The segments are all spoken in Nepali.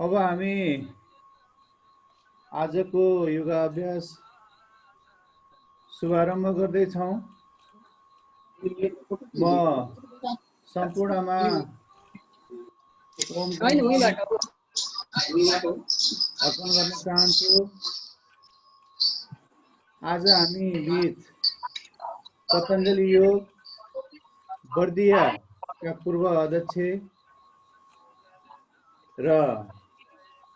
अब हामी आजको योगाभ्यास शुभारम्भ गर्दैछौँ। म सम्पूर्णमा ओमको अर्पण गर्न चाहन्छु। आज हामी बीच पतञ्जलि योग बर्दियाका पूर्व अध्यक्ष र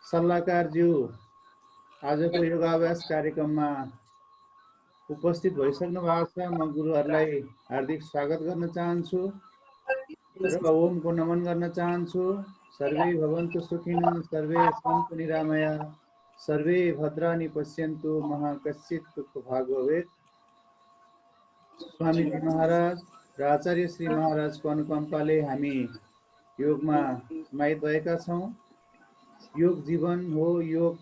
सल्लाहकारज्यू आजको योगाभ्यास कार्यक्रममा उपस्थित भइसक्नु भएको छ। म गुरुहरूलाई हार्दिक स्वागत गर्न चाहन्छु र ओमको नमन गर्न चाहन्छु। सर्वे भवन्तु सुखिनः, सर्वे सन्तु निरामया, सर्वे भद्राणि पश्यन्तु मा कश्चित् दुःखभाग् भवेत्। स्वामीजी महाराज र आचार्य श्री महाराजको अनुकम्पाले हामी योगमा समाहित भएका छौँ। योग जीवन हो, योग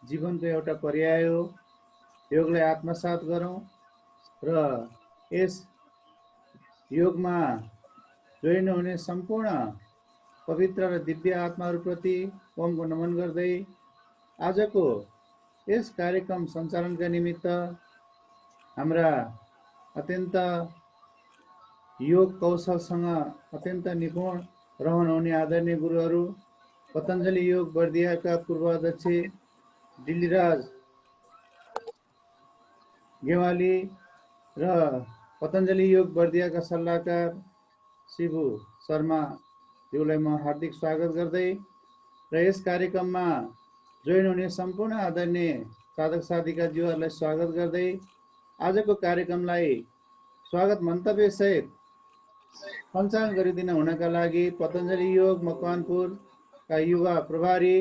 जीवनको एउटा पर्याय हो। योगलाई आत्मसात गरौँ र यस योगमा जोइन हुने सम्पूर्ण पवित्र र दिव्य आत्माहरूप्रति ओमको नमन गर्दै आजको यस कार्यक्रम सञ्चालनका निमित्त हाम्रा अत्यन्त योग कौशलसँग अत्यन्त निपुण रहनुहुने आदरणीय गुरुहरू पतञ्जलि योग बर्दियाका पूर्व अध्यक्ष दिल्लीराज गेवाली र पतञ्जलि योग बर्दियाका सल्लाहकार शिबु शर्मा ज्यूलाई म हार्दिक स्वागत गर्दै र यस कार्यक्रममा जोइन हुने सम्पूर्ण आदरणीय साधक साधिका ज्यूहरूलाई स्वागत गर्दै आजको कार्यक्रमलाई स्वागत मन्तव्य सहित सञ्चालन गरिदिन हुनका लागि पतञ्जलि योग मकवानपुरका युवा प्रभारी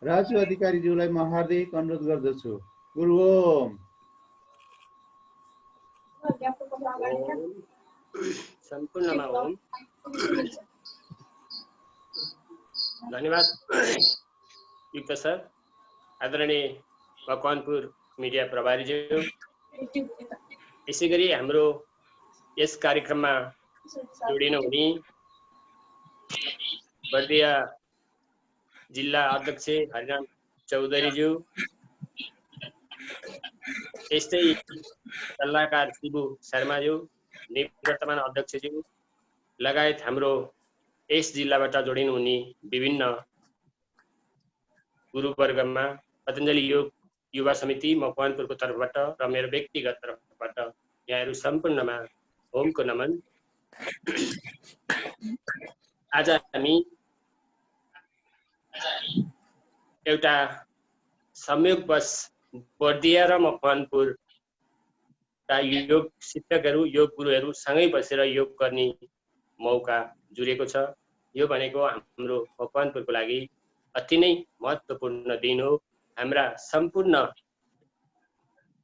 राजु अधिकारी ज्यूलाई म हार्दिक अनुरोध गर्दछु। गुरु ओम। सम्पूर्णमा ओम। धन्यवाद युक्त सर, आदरणीय मकवानपुर मिडिया प्रभारीज्यू। यसै गरी हाम्रो यस कार्यक्रममा जोडिन हुने बर्दिया जिल्ला अध्यक्ष हरिराम चौधरीज्यू, यस्तै सल्लाहकार शिबु शर्माज्यू, निवर्तमान अध्यक्षज्यू लगायत हाम्रो यस जिल्लाबाट जोडिन हुने विभिन्न गुरुवर्गमा पतञ्जलि योग युवा समिति मकवानपुरको तर्फबाट र मेरो व्यक्तिगत तर्फबाट यहाँहरू सम्पूर्णमा ओमको नमन। आज हामी एउटा संयोगवश बर्दिया र मकवानपुरका योग शिक्षकहरू, योग गुरुहरू सँगै बसेर योग गर्ने मौका जुरेको छ। यो भनेको हाम्रो मकवानपुरको लागि अति नै महत्त्वपूर्ण दिन हो। हाम्रा सम्पूर्ण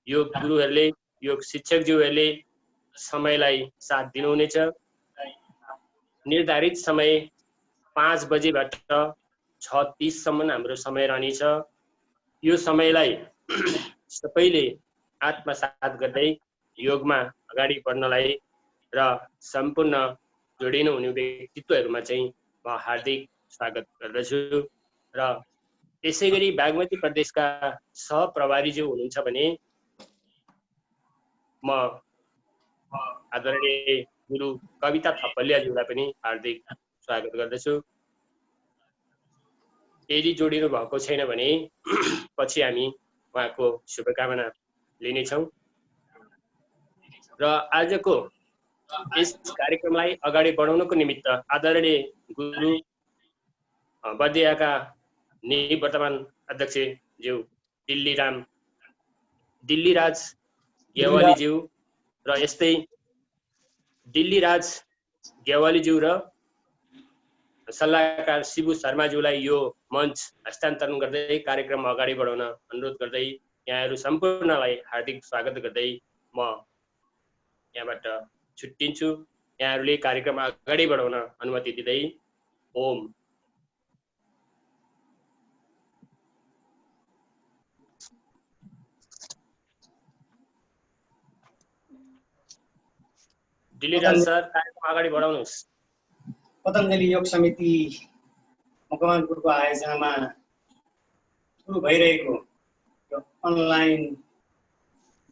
योग गुरुहरूले, योग शिक्षकज्यूहरूले समयलाई साथ दिनुहुनेछ। निर्धारित समय 5 बजेबाट 6:30 सम्म हाम्रो समय रहनेछ। यो समयलाई सबैले आत्मसात गर्दै योगमा अगाडि बढ्नलाई र सम्पूर्ण जोडिनु हुने व्यक्तित्वहरूमा चाहिँ म हार्दिक स्वागत गर्दछु। र यसै गरी बागमती प्रदेशका सहप्रभारीज्यू हुनुहुन्छ भने म आदरणीय गुरु कविता थपलियाज्यूलाई पनि हार्दिक स्वागत गर्दछु। यदि जोडिनु भएको छैन भने पछि हामी उहाँको शुभकामना लिनेछौँ। र आजको यस कार्यक्रमलाई अगाडि बढाउनको निमित्त आदरणीय गुरु बर्दियाका निवर्तमान अध्यक्षज्यू दिल्लीराज गेवालीज्यू र यस्तै दिल्लीराज गेवालीज्यू र सल्लाहकार शिबु शर्माज्यूलाई यो मञ्च हस्तान्तरण गर्दै कार्यक्रममा अगाडि बढाउन अनुरोध गर्दै यहाँहरू सम्पूर्णलाई हार्दिक स्वागत गर्दै म यहाँबाट छुट्टिन्छु। यहाँहरूले कार्यक्रममा अगाडि बढाउन अनुमति दिँदै ओम। दिल्लीराज सर, कार्यक्रम अगाडि बढाउनुहोस्। पतञ्जलि योग समिति मकवानपुरको आयोजनामा सुरु भइरहेको यो अनलाइन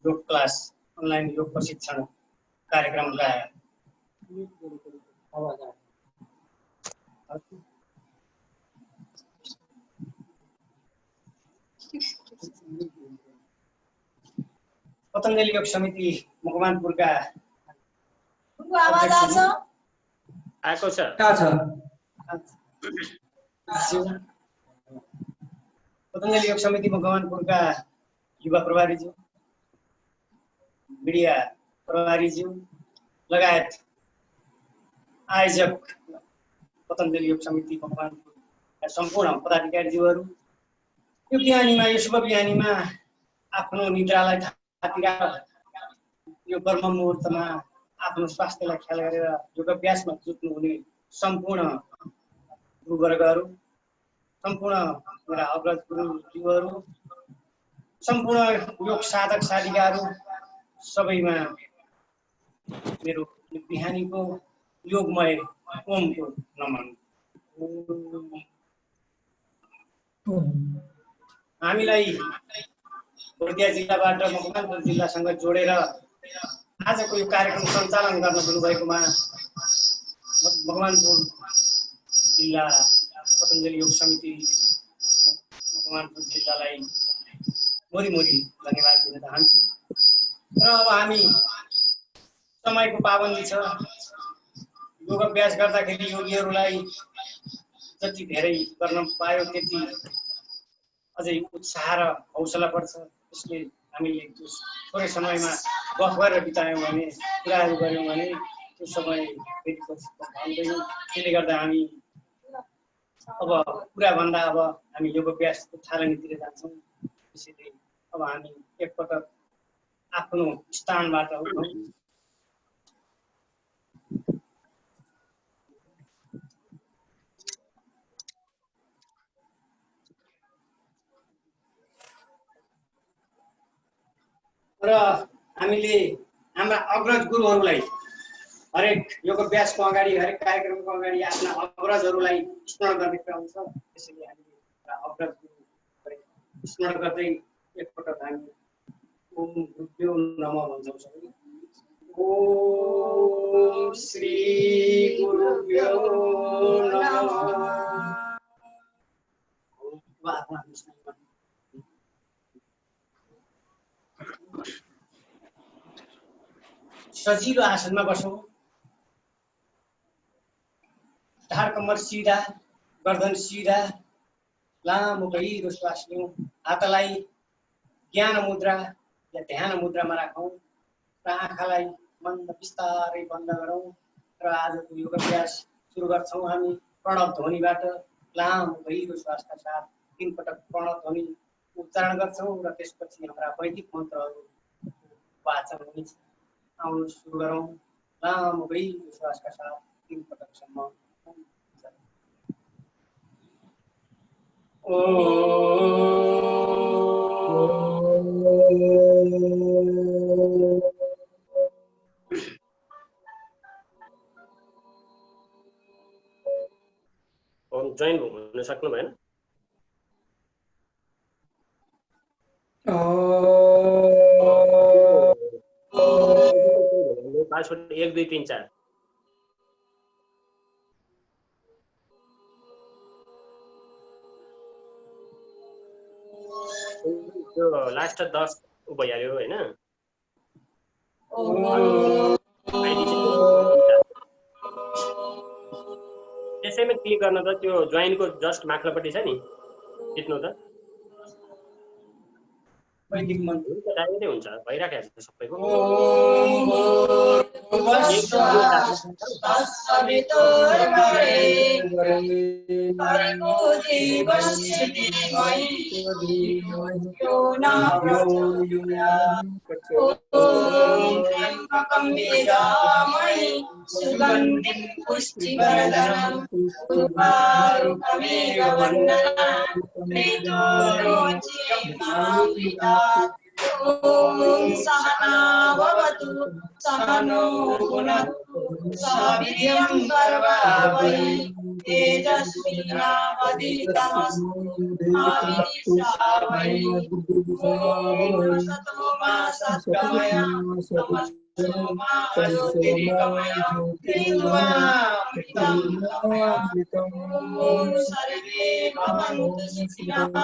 योग क्लास, अनलाइन योग प्रशिक्षण कार्यक्रमका पतञ्जलि योग समिति मकवानपुरका आएको छ। पतञ्जलि योग समिति मकवानपुरका युवा प्रभारीज्यू, मिडिया प्रभारीज्यू लगायत आयोजक पतञ्जलि योग समिति मकवानपुरका सम्पूर्ण पदाधिकारीज्यूहरू, यो बिहानीमा, यो शुभ बिहानीमा आफ्नो निद्रालाई थाहा, यो ब्रह्म मुहुर्तमा आफ्नो स्वास्थ्यलाई ख्याल गरेर योगाभ्यासमा जुट्नुहुने सम्पूर्ण गुरुवर्गहरू, सम्पूर्ण मेरा अग्रज गुरुज्यूहरू, सम्पूर्ण योग साधक साधिकाहरू सबैमा मेरो बिहानीको योगमय ओमको नमन। हामीलाई बर्दिया जिल्लाबाट मकवानपुर जिल्लासँग जोडेर आजको यो कार्यक्रम सञ्चालन गर्न दिनुभएकोमा मकवानपुर जिल्ला पतञ्जलि योग समिति मकवानपुर जिल्लालाई मोरी धन्यवाद दिन चाहन्छु। र अब हामी समयको पाबन्दी छ, योग अभ्यास गर्दाखेरि योगीहरूलाई जति धेरै गर्न पायो त्यति अझै उत्साह र हौसला बढ्छ। त्यसले हामीले त्यो थोरै समयमा गफ गरेर बितायौँ भने, कुराहरू गऱ्यौँ भने त्यो समय फेरि भन्दैनौँ। त्यसले गर्दा हामी अब पुराभन्दा अब हामी योग अभ्यासको थालनीतिर जान्छौँ। त्यसैले अब हामी एकपटक आफ्नो स्थानबाट उठौँ। र हामीले हाम्रा अग्रज गुरुहरूलाई हरेक योग अभ्यासको अगाडि, हरेक कार्यक्रमको अगाडि आफ्ना अग्रजहरूलाई स्मरण गर्ने क्रम छ। त्यसैले हामीले अग्रज गुरुहरूलाई स्मरण गर्दै एकपटक हामी ओम गुरुभ्यो नमः भन्छौँ सबैले। ओम श्री गुरुभ्यो नमः। सजिलो आसनमा बसौँ। ढाड कम्मर सिधा, गर्दन सिधा, लामो गहिरो श्वास लिउँ। हातलाई ज्ञान मुद्रा या ध्यान मुद्रामा राखौँ र आँखालाई मन्द बिस्तारै बन्द गरौँ। र आजको योग अभ्यास सुरु गर्छौँ हामी प्रणव ध्वनिबाट। लामो गहिरो श्वासका साथ 3 पटक प्रणव ध्वनि उच्चारण गर्छौँ र त्यसपछि हाम्रा वैदिक मन्त्रहरू वाचन हुनेछ। आउनु सुरु गरौँ। लामो गहिरो श्वासका साथ 3 पटकसम्म। जोइन हुन सक्नु भएन? पासवर्ड 1 2 3 4 त्यो लास्ट 10 भइहाल्यो हैन? त्यसैमा क्लिक गर्न त त्यो जोइनको जस्ट माथिल्लोपट्टि छ नि, थिच्नु त वैदिक मन्त्र डाइरेक्टै हुन्छ, भइराखेको छ सबैको। ओम सहना भवतु सहनो भुनक्तु सह वीर्यं करवावहै तेजस्वी नावधीतमस्तु मा विद्विषावहै। ॐ सतो मा सद्गमय तमसो मा ज्योतिर्गमय मृत्युर्मामृतम् ॐ सर्वे भवन्तु सुखिनः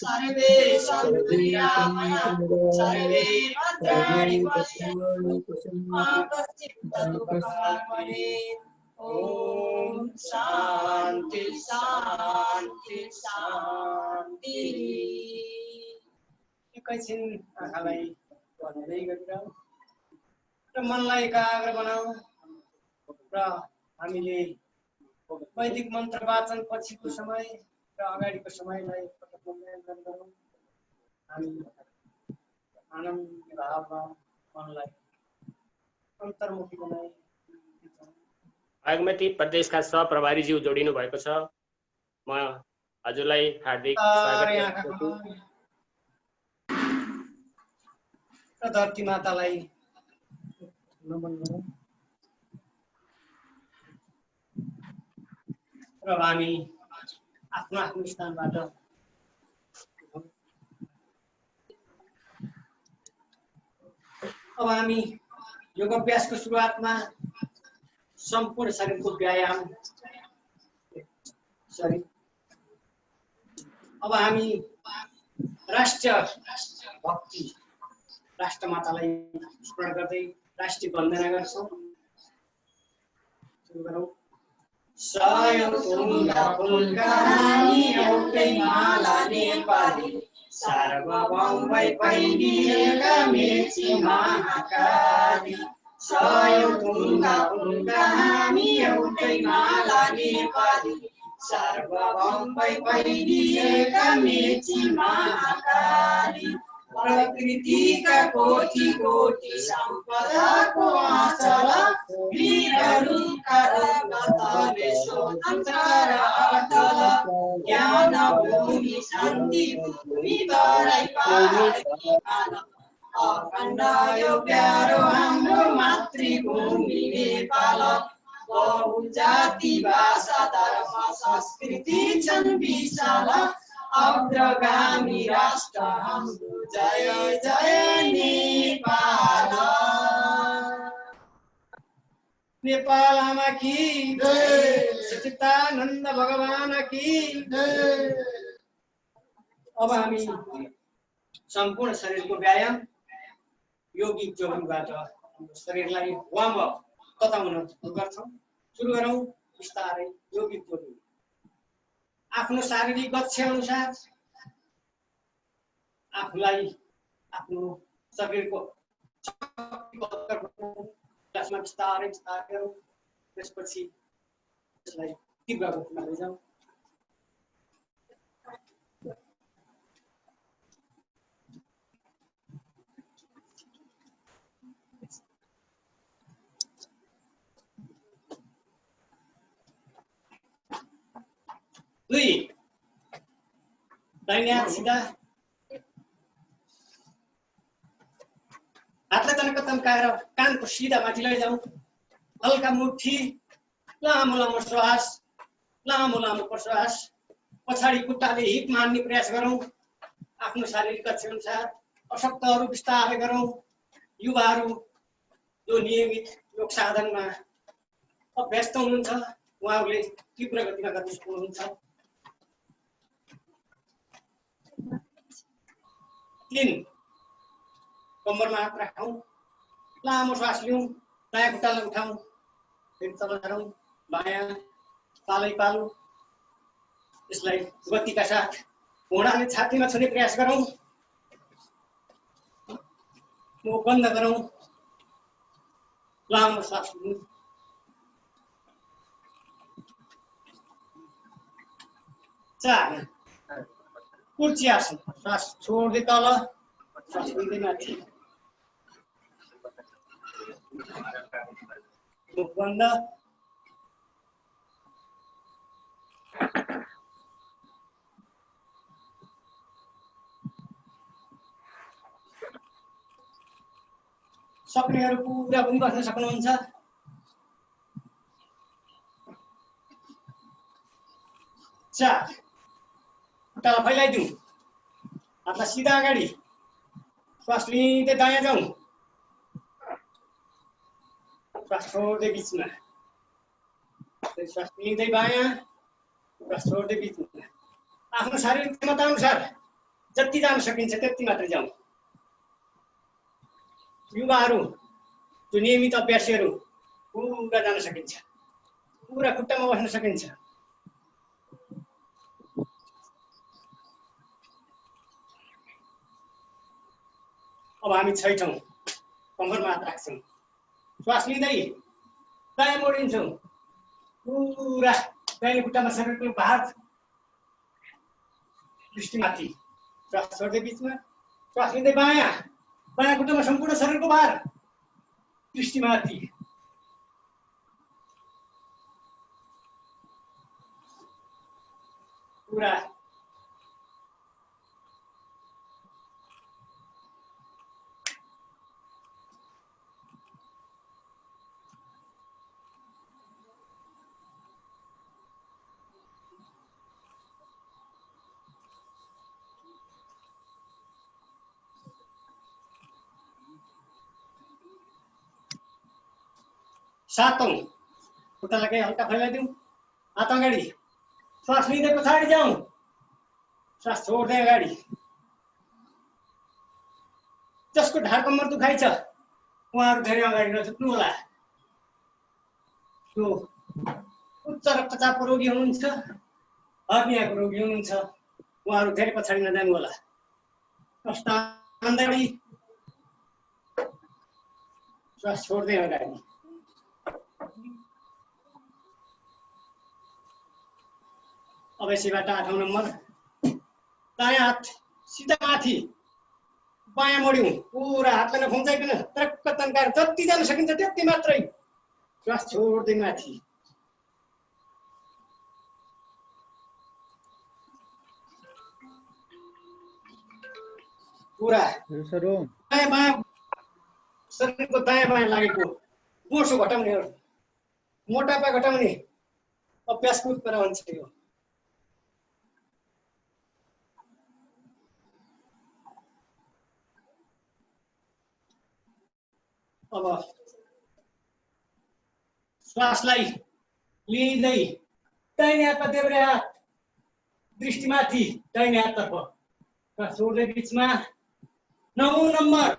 सर्वे सन्तु निरामयाः सर्वे भद्राणि पश्यन्तु मा कश्चित् दुःखभाग् भवेत्। ॐ शान्ति शान्ति शान्ति। एकैछिन आँखालाई बन्दै गरिरहँ र मनलाई एकाग्र बनाऊ र हामीले वैदिक मन्त्र वाचन पछिको समय र अगाडिको समयलाई पटक मूल्याङ्कन गरौँ। हामी आनन्द भावमा मनलाई अन्तर्मुखी बनाई बागमती प्रदेशका सहप्रभारीज्यू जोडिनु भएको छ। म हजुरलाई हार्दिक स्वागत गर्दछु। र धरती मातालाई नमन गरौँ र हामी आफ्नो आफ्नो स्थानबाट अब हामी योग अभ्यासको सुरुवातमा सम्पूर्ण शरीरको व्यायाम सरी अब हामी राष्ट्र भक्ति राष्ट्रमातालाई स्मरण गर्दै राष्ट्रिय वन्दना गर्छौँ। सुरु गरौँ। सयौँ फुलका हामी एउटै माला नेपाली सार्वभौम भई पहिरिएका मेची महाकाली सयौँ फुलका हामी एउटै माला नेपाली सार्वभौम भई पहिरिएका मेची महाकाली प्रकृतिका कोटि कोटि सम्पदाको आँचल वीरहरूका रगतले स्वतन्त्र र अटल ज्ञान भूमि शान्ति भूमि तराई पहाड हिमाल अखण्ड यो प्यारो हाम्रो मातृभूमि नेपाल बहुजाति भाषा धर्म संस्कृति छन् विशाल अग्रगामी राष्ट्र हाम्रो जय जय नेपाल नेपाल आमा की जय सच्चिदानन्द भगवान की जय। अब हामी सम्पूर्ण शरीरको व्यायाम योगिक जोगबाट शरीरलाई वार्म अप तताउन गर्छौँ। सुरु गरौँ बिस्तारै योगिक जोगिङ। आफ्नो शारीरिक गच्छ अनुसार आफूलाई आफ्नो शरीरको क्लासमा बिस्तारै बिस्तारै गरौँ। त्यसपछि त्यसलाई तीव्र गतिमा लैजाउँ। दुई दाहिने हात सिधा हातलाई तनक्क तन्काएर कानको सिधा माथि लैजाउँ। हल्का मुठी लामो लामो श्वास लामो लामो प्रश्वास पछाडि खुट्टाले हिप मान्ने प्रयास गरौँ। आफ्नो शारीरिक कक्ष अनुसार अशक्तहरू बिस्तारै गरौँ। युवाहरू जो नियमित योग साधनमा अभ्यस्त हुनुहुन्छ उहाँहरूले तीव्र गतिमा गर्न सक्नुहुन्छ। 3 कम्मरमा हात राखौँ। लामो श्वास लिउँ। दायाँ खुट्टालाई उठाउँ। फेरि तल झरौँ। बायाँ पालै पालो यसलाई गतिका साथ घोडाले छातीमा छुने प्रयास गरौँ। मुख बन्द गरौँ। लामो श्वास लिउँ। चार कुर्ची आसन श्वास छोड्दै तल श्वास लिँदै माथि मुख बन्द। सक्नेहरू पुरा पनि बस्न सक्नुहुन्छ। 4 खुट्टालाई फैलाइदिउँ हातलाई सिधा अगाडि श्वास लिँदै दायाँ जाउँ श्वास छोड्दै बिचमा श्वास लिँदै बायाँ श्वास छोड्दै बिचमा आफ्नो शारीरिक क्षमता अनुसार जति जान सकिन्छ त्यति मात्रै जाउँ युवाहरू जो नियमित अभ्यासीहरू पुरा जान सकिन्छ पुरा खुट्टामा बस्न सकिन्छ अब हामी छैठौँ कम्मरमा हात राख्छौँ श्वास लिँदै दायाँ मोडिन्छौँ पुरा दाहिने खुट्टामा शरीरको भार दृष्टिमाथि श्वास छोड्दै बिचमा श्वास लिँदै बायाँ बायाँ खुट्टामा सम्पूर्ण शरीरको भार दृष्टिमाथि पुरा सातौं खुट्टालाई केही हल्का फैलाइदिउँ हात अगाडि श्वास लिँदै पछाडि जाउँ श्वास छोड्दै अगाडि जसको ढाड कम्मर दुखाइ छ उहाँहरू धेरै अगाडि नझुक्नु होला जो उच्च रक्तचापको रोगी हुनुहुन्छ हर्नियाको रोगी हुनुहुन्छ उहाँहरू धेरै पछाडि नजानु होला अगाडि श्वास छोड्दै अगाडि अब यसैबाट 8औं नम्बर दायाँ हात सिधा माथि बायाँ मोड्यौँ पुरा हातलाई नखुम्चाइकन तरक्क तन्काएर जति जान सकिन्छ त्यति मात्रै श्वास छोड्दै माथि पुरा दायाँ बायाँ शरीरको दायाँ बायाँ लागेको बोसो घटाउने मोटापा घटाउने अभ्यासको कुरा भन्छ यो अब श्वासलाई लिँदै दाहिने हातमा देब्रे हात दृष्टिमाथि दाहिने हाततर्फ श्वास छोड्दै बिचमा 9औं नम्बर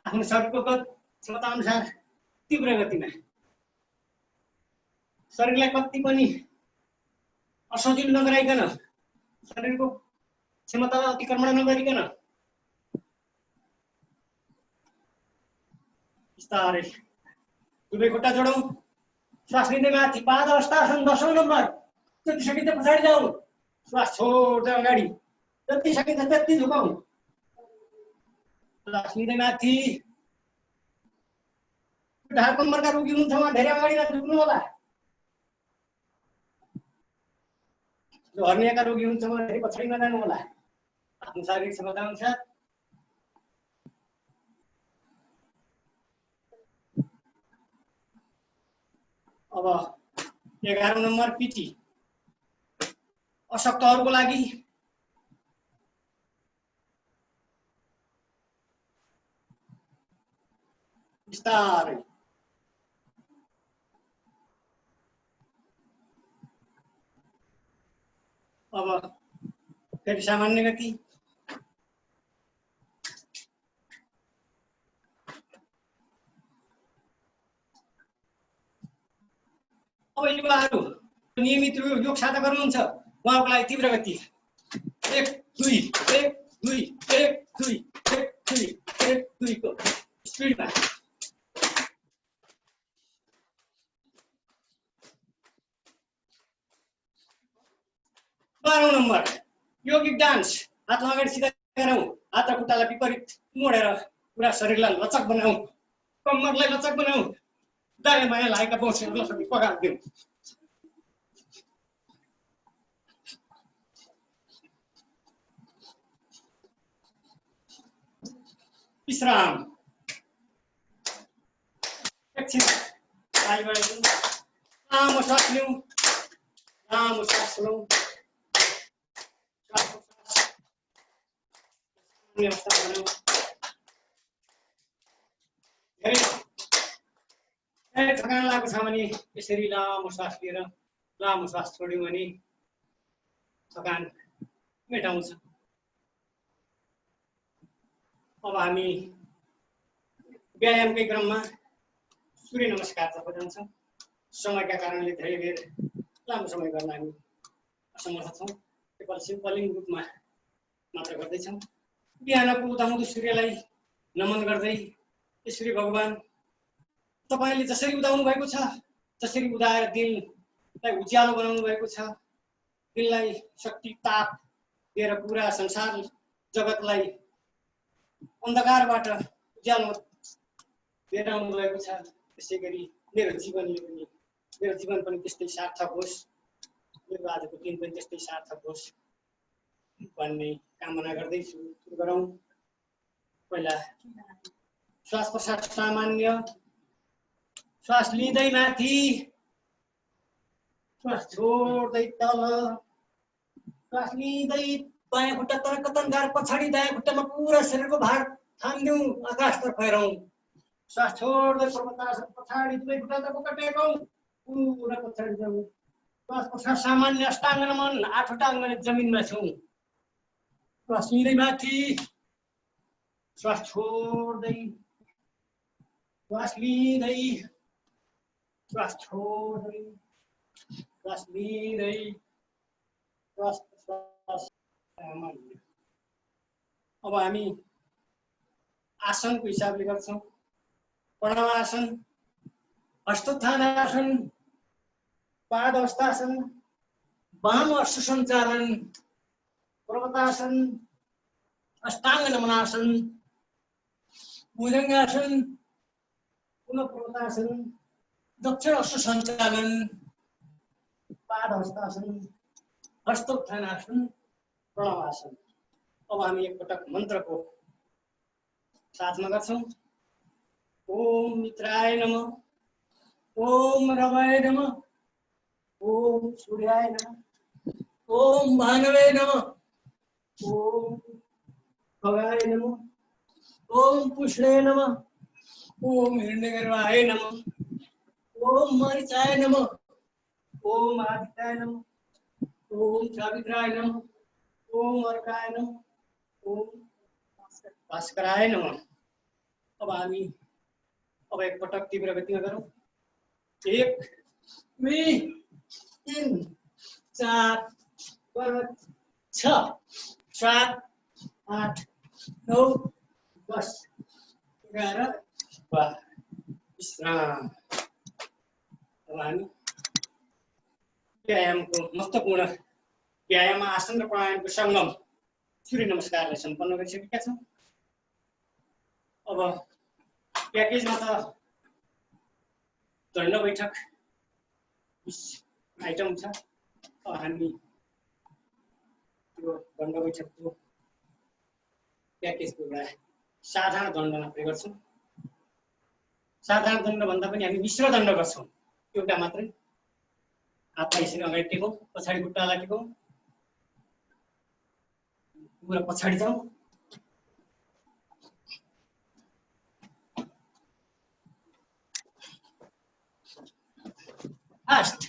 आफ्नो शरीरको क्षमता अनुसार तीव्र गतिमा शरीरलाई कति पनि असजिलो नगराइकन शरीरको क्षमतालाई अतिक्रमण नगरिकन बिस्तारै दुवै खुट्टा जोडौँ श्वास लिँदै माथि पाद हस्तासन 10औं नम्बर जति सकिन्छ पछाडि जाउँ श्वास छोड्दै अगाडि जति सकिन्छ त्यति झुकाउँ श्वास लिँदै माथि ढाड कम्मरका रोगी हुनुहुन्छ उहाँ धेरै अगाडि नझुक्नु होला जो हर्नियाका रोगी हुनुहुन्छ उहाँ धेरै पछाडि नजानु होला आफ्नो शारीरिक क्षमता अनुसार अब 11औं नम्बर पिटी अशक्तहरूको लागि बिस्तारै अब फेरि सामान्य गति अब युवाहरू नियमित योग साधना गर्नुहुन्छ उहाँहरूको लागि तीव्र गति 1 2 1 2 1 2 1 2 1 2 को स्पिडमा 12औं नम्बर योगिक डान्स हातलाई अगाडि सिधा गरौँ हात र खुट्टालाई विपरीत मोडेर पुरा शरीरलाई लचक बनाऊ कम्मरलाई लचक बनाऊ दायाँ बायाँ लागेका बोसहरूलाई सबै पगार्दिउँ विश्राम एकछिन अगाडि बढाइदिउँ। लामो सास लिउँ, लामो सास लौँ। अवस्था बनाउँ। धेरै थकान लागेको छ भने यसरी लामो सास लिएर लामो सास छोड्यौँ भने थकान मेटाउँछ। अब हामी व्यायामकै क्रममा सूर्य नमस्कारतर्फ जान्छौँ। समयका कारणले धेरै बेर लामो समय गर्न हामी असमर्थ छौँ। केवल सिम्पलिङ रूपमा मात्र गर्दैछौँ। बिहानको उदाउँदो सूर्यलाई नमन गर्दै, सूर्य भगवान तपाईले जसरी उदाउनु भएको छ, जसरी उदाएर दिनलाई उज्यालो बनाउनु भएको छ, दिनलाई शक्ति ताप दिएर पुरा संसार जगतलाई अन्धकारबाट उज्यालो दिएर आउनु भएको छ, त्यसै गरी मेरो जीवन पनि त्यस्तै सार्थक होस्, मेरो आजको दिन पनि त्यस्तै सार्थक होस् भन्ने कामना गर्दै सुरु गरौँ। पहिला श्वास प्रश्वास सामान्य, श्वास लिँदै माथि, श्वास छोड्दै तल, श्वास लिँदै बायाँ खुट्टा तर्कतन गाएर पछाडि दायाँ खुट्टामा पुरा शरीरको भार थाम्दिउँ, आकाशतर्फ हेरौँ। श्वास छोड्दै पर्वतासन पछाडि दुवै खुट्टा तर्फ टेकौँ, पुरा पछाडि जाउँ। श्वास प्रश्वास सामान्य, अष्टाङ्ग नमन, आठवटा अङ्गले जमिनमा छौँ। श्वास लिँदै माथि, श्वास छोड्दै, श्वास लिँदै, श्वास छोड्दै, श्वास लिँदै, श्वास प्रश्वास सामान्य। अब हामी आसनको हिसाबले गर्छौँ। प्रणवासन, हस्तोत्थानासन, पाद हस्तासन, वाम अश्व सञ्चालन, पर्वतासन, अष्टाङ्ग नमनासन, भुजङ्गासन, पुनः पर्वतासन, दक्षिण अश्व सञ्चालन, पाद हस्तासन, हस्तोत्थानासन, प्रणवासन। अब हामी एकपटक मन्त्रको साथमा गर्छौँ। ओम मित्राय नमः, ओम रवाय नमः, ओम सूर्याय नमः, ओम भानवे नमः, ओम खगाय नमः, ओम पुष्णे नमः, ओम हिरण्यगर्भाय नमः, ओम मरीचाय नमः, ओम आदित्याय नमः, ओम सावित्राय नमः, ओम अर्काय नमः, ओम भास्कराय नमः। अब हामी एक पटक तीव्र गतिमा गरौँ। 1 2 3 4 5 6 7 8 9 10 11 12 विश्राम। अब हामी व्यायामको महत्त्वपूर्ण व्यायाम आसन र प्राणायामको सङ्गम सूर्य नमस्कारलाई सम्पन्न गरिसकेका छौँ। अब प्याकेजमा त दण्ड बैठक 20 आइटम छ। अब हामी त्यो दण्ड बैठकको प्याकेजको एउटा साधारण दण्ड मात्रै गर्छौँ। साधारण दण्ड भन्दा पनि हामी मिश्र दण्ड गर्छौँ। एउटा मात्रै, हातलाई यसरी अगाडि टेकौँ, पछाडि खुट्टालाई टेकौँ, पुरा पछाडि जाउँ, फास्ट।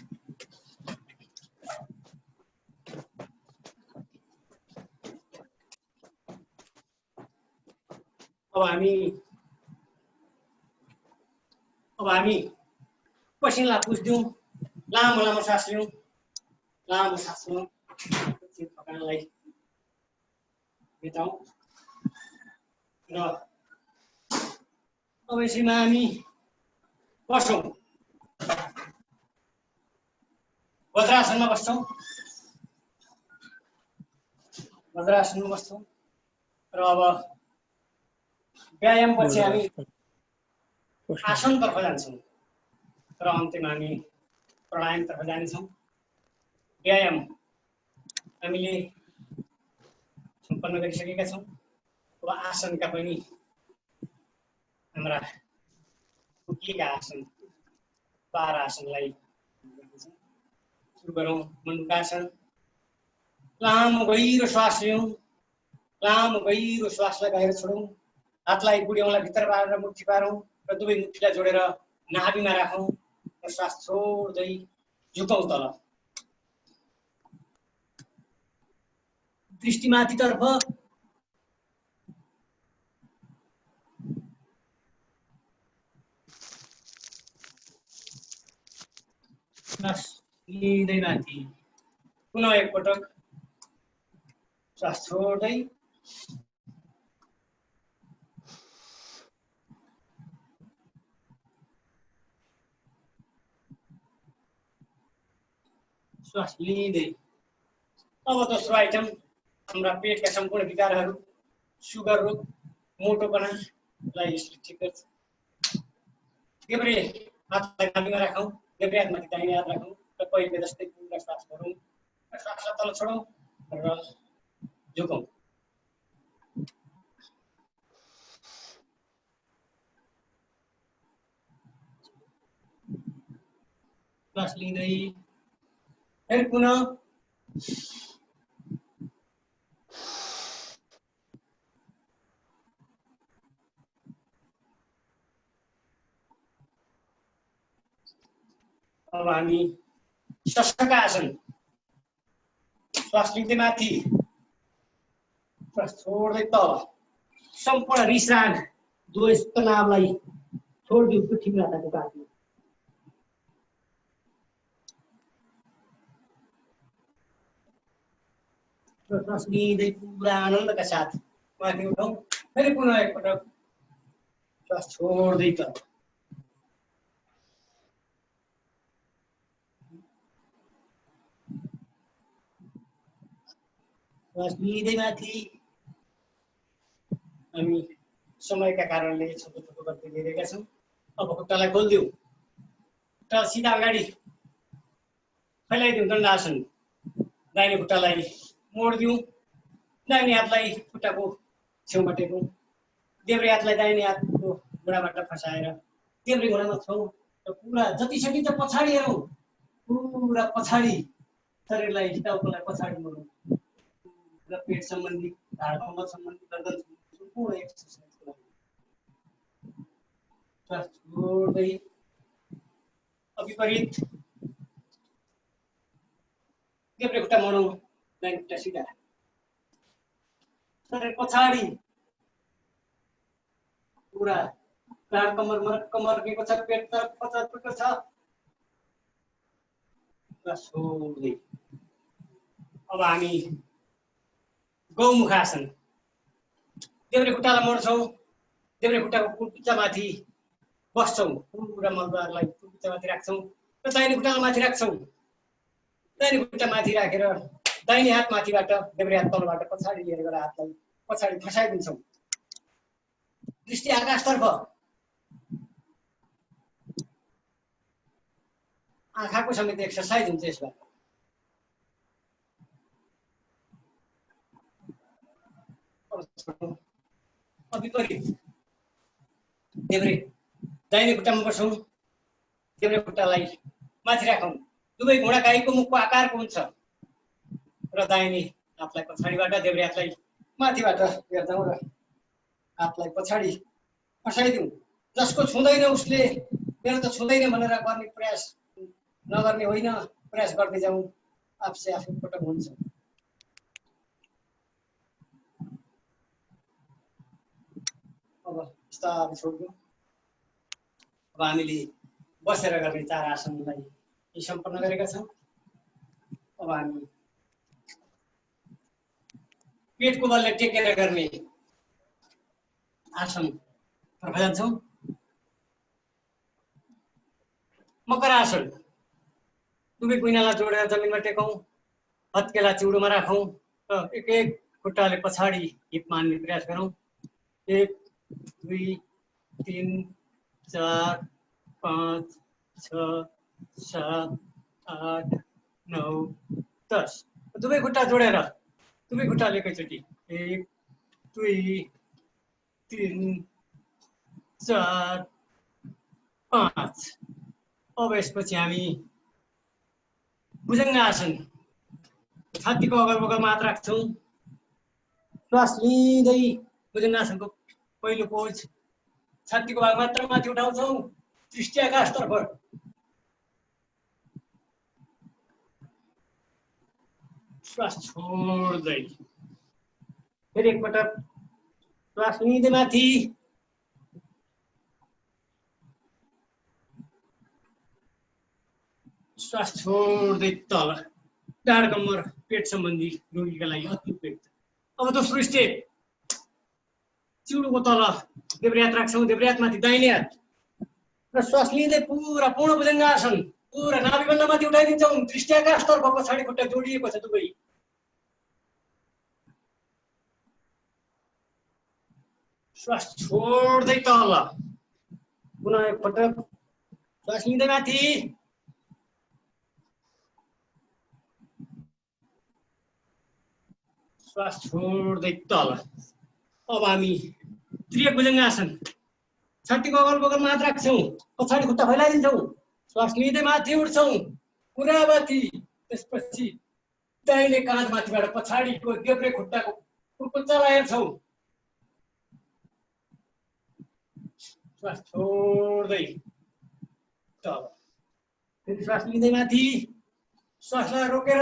अब हामी पसिना पुस्दिउँ, लामो लामो सास लिउँ, लामो सास लिउँ, थकानलाई मेटाउँ। र अब यसैमा हामी बस्छौँ, वज्रासनमा बस्छौँ, वज्रासनमा बस्छौँ। र अब व्यायामपछि हामी आसनतर्फ जान्छौँ र अन्त्यमा हामी प्राणायामतर्फ जानेछौँ। व्यायाम हामीले सम्पन्न गरिसकेका छौँ। अब आसनका पनि हाम्रा उकिएका आसन 12 आसनलाई सुरु गरौँ। मुण्डासन। लामो गहिरो श्वास लियौँ। लामो गहिरो श्वासलाई बाहिर छोडौँ। हातलाई बुढी भित्र पारेर मुठी पारौँ र दुवै मुठीलाई जोडेर नाभिमा राखौँ र श्वास छोड्दै झुकौँ तल। दृष्टि माथितर्फ। श्वास लिँदै माथि। पुनः एकपटक श्वास छोड्दै श्वास लिँदै। अब दोस्रो आइटम हाम्रा पेटका सम्पूर्ण विकारहरू, सुगर रोग, मोटोपनालाई यसले ठिक गर्छ। देब्रे हातलाई नाभिमा राखौँ। देब्रे हातमाथि दाहिने हात राखौँ र पहिले जस्तै पुरा श्वास गरौँ। श्वासलाई तल छोडौँ र झुकौँ। श्वास लिँदै फेरि पुनः अब हामी शशकासन। श्वास लिँदै माथि, श्वास छोड्दै तल। सम्पूर्ण रिस राग, द्वेष, तनावलाई छोडिदिउँ पृथ्वी माताको काखमा। श्वास लिँदै पुरा आनन्दका साथ माथि उठौँ। फेरि पुनः एकपटक श्वास छोड्दै तल। श्वास लिँदै माथि। हामी समयका कारणले छोटो छोटो गर्दै गइरहेका छौँ। अब खुट्टालाई खोलिदिउँ। खुट्टा सिधा अगाडि फैलाइदिउँ। दण्डासन। दाहिने खुट्टालाई मोडिदिउँ। दाहिने हातलाई खुट्टाको छेउमा टेकौँ। देब्रे हातलाई दाहिने हातको घुँडाबाट फसाएर देब्रे घुँडामा छौँ र पुरा जति सकिन्छ पछाडि हेरौँ। पुरा पछाडि शरीरलाई टाउकोलाई पछाडि मोडौँ र पेट सम्बन्धी, ढाड कम्मर सम्बन्धी, गर्दन सम्पूर्ण एक्सर्साइज गरौँ। श्वास छोड्दै विपरीत। देब्रे खुट्टा मोडौँ। दाहिने खुट्टा सिधा। शरीर पछाडि पुरा ढाड कम्मर मर्केको छ। पेट तर्फ पछाडिको छ। श्वास छोड्दै अब हामी गौमुखासन। देब्रे खुट्टालाई मोड्छौँ। देब्रे खुट्टाको कुच्चामाथि बस्छौँ। पुरा मलद्वारलाई कुच्चामाथि राख्छौँ र दाहिने खुट्टालाई माथि राख्छौँ। दाहिने खुट्टा माथि राखेर दाहिने हात माथिबाट देब्रे हात तलबाट पछाडि लिएर गएर हातलाई पछाडि फसाइदिन्छौँ। दृष्टि आकाशतर्फ। आँखाको समेत एक्सर्साइज हुन्छ यसबाट। विपरीत। देब्रे दाहिने खुट्टामा बस्छौँ। देब्रे खुट्टालाई माथि राखौँ। दुवै घुँडा गाईको मुखको आकारको हुन्छ र दाहिने हातलाई पछाडिबाट देब्रे हातलाई माथिबाट हेर्छौँ र हातलाई पछाडि फसाइदिउँ। जसको छुँदैन उसले मेरो त छुँदैन भनेर गर्ने प्रयास नगर्ने होइन। प्रयास गर्दै जाउँ। आफसे आफै पटक हुन्छ। अब बिस्तारै छोड्दिउँ। अब हामीले बसेर गर्ने 4 आसनलाई सम्पन्न गरेका छौँ। अब हामी पेटको बलले टेकेर गर्ने आसन तर्फ जान्छौँ। मकरासन। दुवै कुइनालाई जोडेर जमिनमा टेकौँ। हत्केला चिउडोमा राखौँ र एक एक खुट्टाले पछाडि हिप मान्ने प्रयास गरौँ। 1 2 3 4 5 6 7 8 9 10। दुवै खुट्टा जोडेर दुवै खुट्टाले एकैचोटि 1 2 3 4 5 अब यसपछि हामी भुजङ्गासन, छातीको अगल बगल मात्र राख्छौँ। श्वास लिँदै भुजङ्गासनको पहिलो पोज, छातीको भाग मात्र माथि उठाउँछौँ दृष्टि आकाशतर्फ। श्वास छोड्दै फेरि एकपटक श्वास लिँदै माथि, श्वास छोड्दै तल। ढाड कम्मर पेट सम्बन्धी रोगीका लागि अति उपयुक्त। अब दोस्रो स्टेप, चिउडोको तल देब्रे हात राख्छौँ, देब्रे हात माथि दाहिने हात र श्वास लिँदै पुरा पूर्ण भुजङ्गासन, पुरा नाभिबन्ध माथि उठाइदिन्छौँ दृष्टि आकाशतर्फ। पछाडि खुट्टा जोडिएको छ दुवै। श्वास छोड्दै तल, पुनः एकपटक श्वास लिँदै माथि, श्वास छोड्दै तल। अब हामी त्रियक भुजङ्गासन, छातीको अगल बगल मात्र राख्छौँ, पछाडि खुट्टा फैलाइदिन्छौँ, श्वास लिँदै माथि उठ्छौँ पुरा माथि। त्यसपछि दाहिने काँध माथिबाट पछाडिको देब्रे खुट्टाको कुर्कुच्चालाई हेर्छौँ। श्वास छोड्दै तल, फेरि श्वास लिँदै माथि, श्वासलाई रोकेर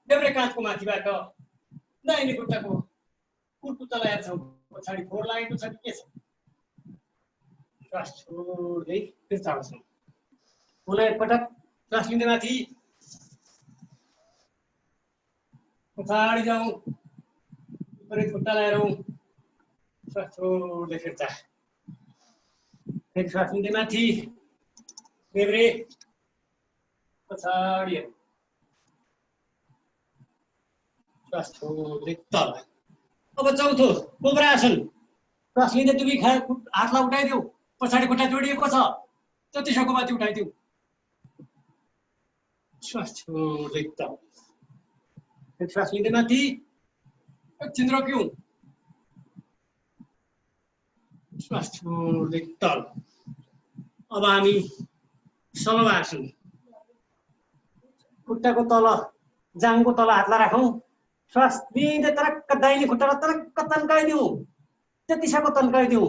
देब्रे काँधको माथिबाट दाहिने खुट्टाको कुर्कुच्चालाई हेर्छौँ। पछाडि फोहोर लागेको छ कि के छ? श्वास छोड्दै फेरि चाल्छौँ। पुनः एकपटक श्वास लिँदै माथि, पछाडि जाउँ, विपरीत खुट्टालाई हेरौँ, श्वास छोड्दै फेरि चाल। फेरि श्वास लिँदै माथि, देब्रे, पछाडि हेरौँ, श्वास छोड्दै तल। अब चौथो कोब्रा आसन, श्वास लिँदै दुवै हातलाई उठाइदेऊ, पछाडि खुट्टा जोडिएको छ जति सक्दो माथि उठाइदेऊ, श्वास छोड्दै तल। फेरि श्वास लिँदै माथि, एकछिन रोक्यौँ, श्वास छोड्दै तल। अब हामी सलवा आसन, खुट्टाको तल जाङको तल हातलाई राखौँ, श्वास लिँदै तरक्क दाहिने खुट्टालाई तरक्क तन्काइदिउँ, जति सक्दो तन्काइदिउँ,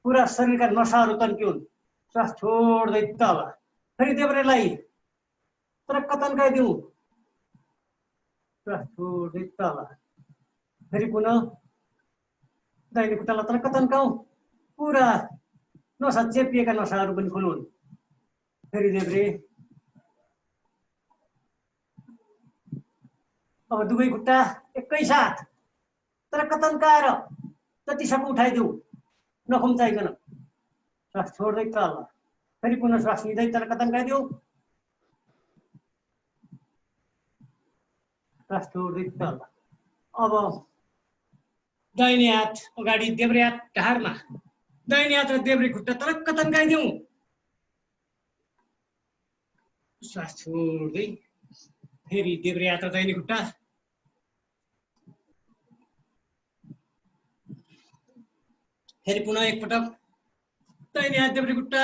पुरा शरीरका नसाहरू तन्किउन्। श्वास छोड्दै तल। फेरि देब्रेलाई तरक्क तन्काइदिउँ, श्वास छोड्दै तल। फेरि पुनः दाहिने खुट्टालाई तरक्क तन्काउँ, पुरा नसा चेपिएका नसाहरू पनि खुलुन्। फेरि देब्रे। अब दुवै खुट्टा एकैसाथ तरक्क तन्काएर जति सक्दो उठाइदेऊ, नखुम्चाइकन, श्वास छोड्दै तल। फेरि पुनः श्वास लिँदै तरक्क तन्काइदेऊ, श्वास छोड्दै तल। अब दाहिने हात अगाडि, देब्रे हात ढाडमा, दाहिने हात र देब्रे खुट्टा तरक्क तन्काइदेऊ, श्वास छोड्दै फेरि देब्रे हात र दाहिने खुट्टा, फेरि पुनः एकपटक दाहिने हात देब्रे खुट्टा,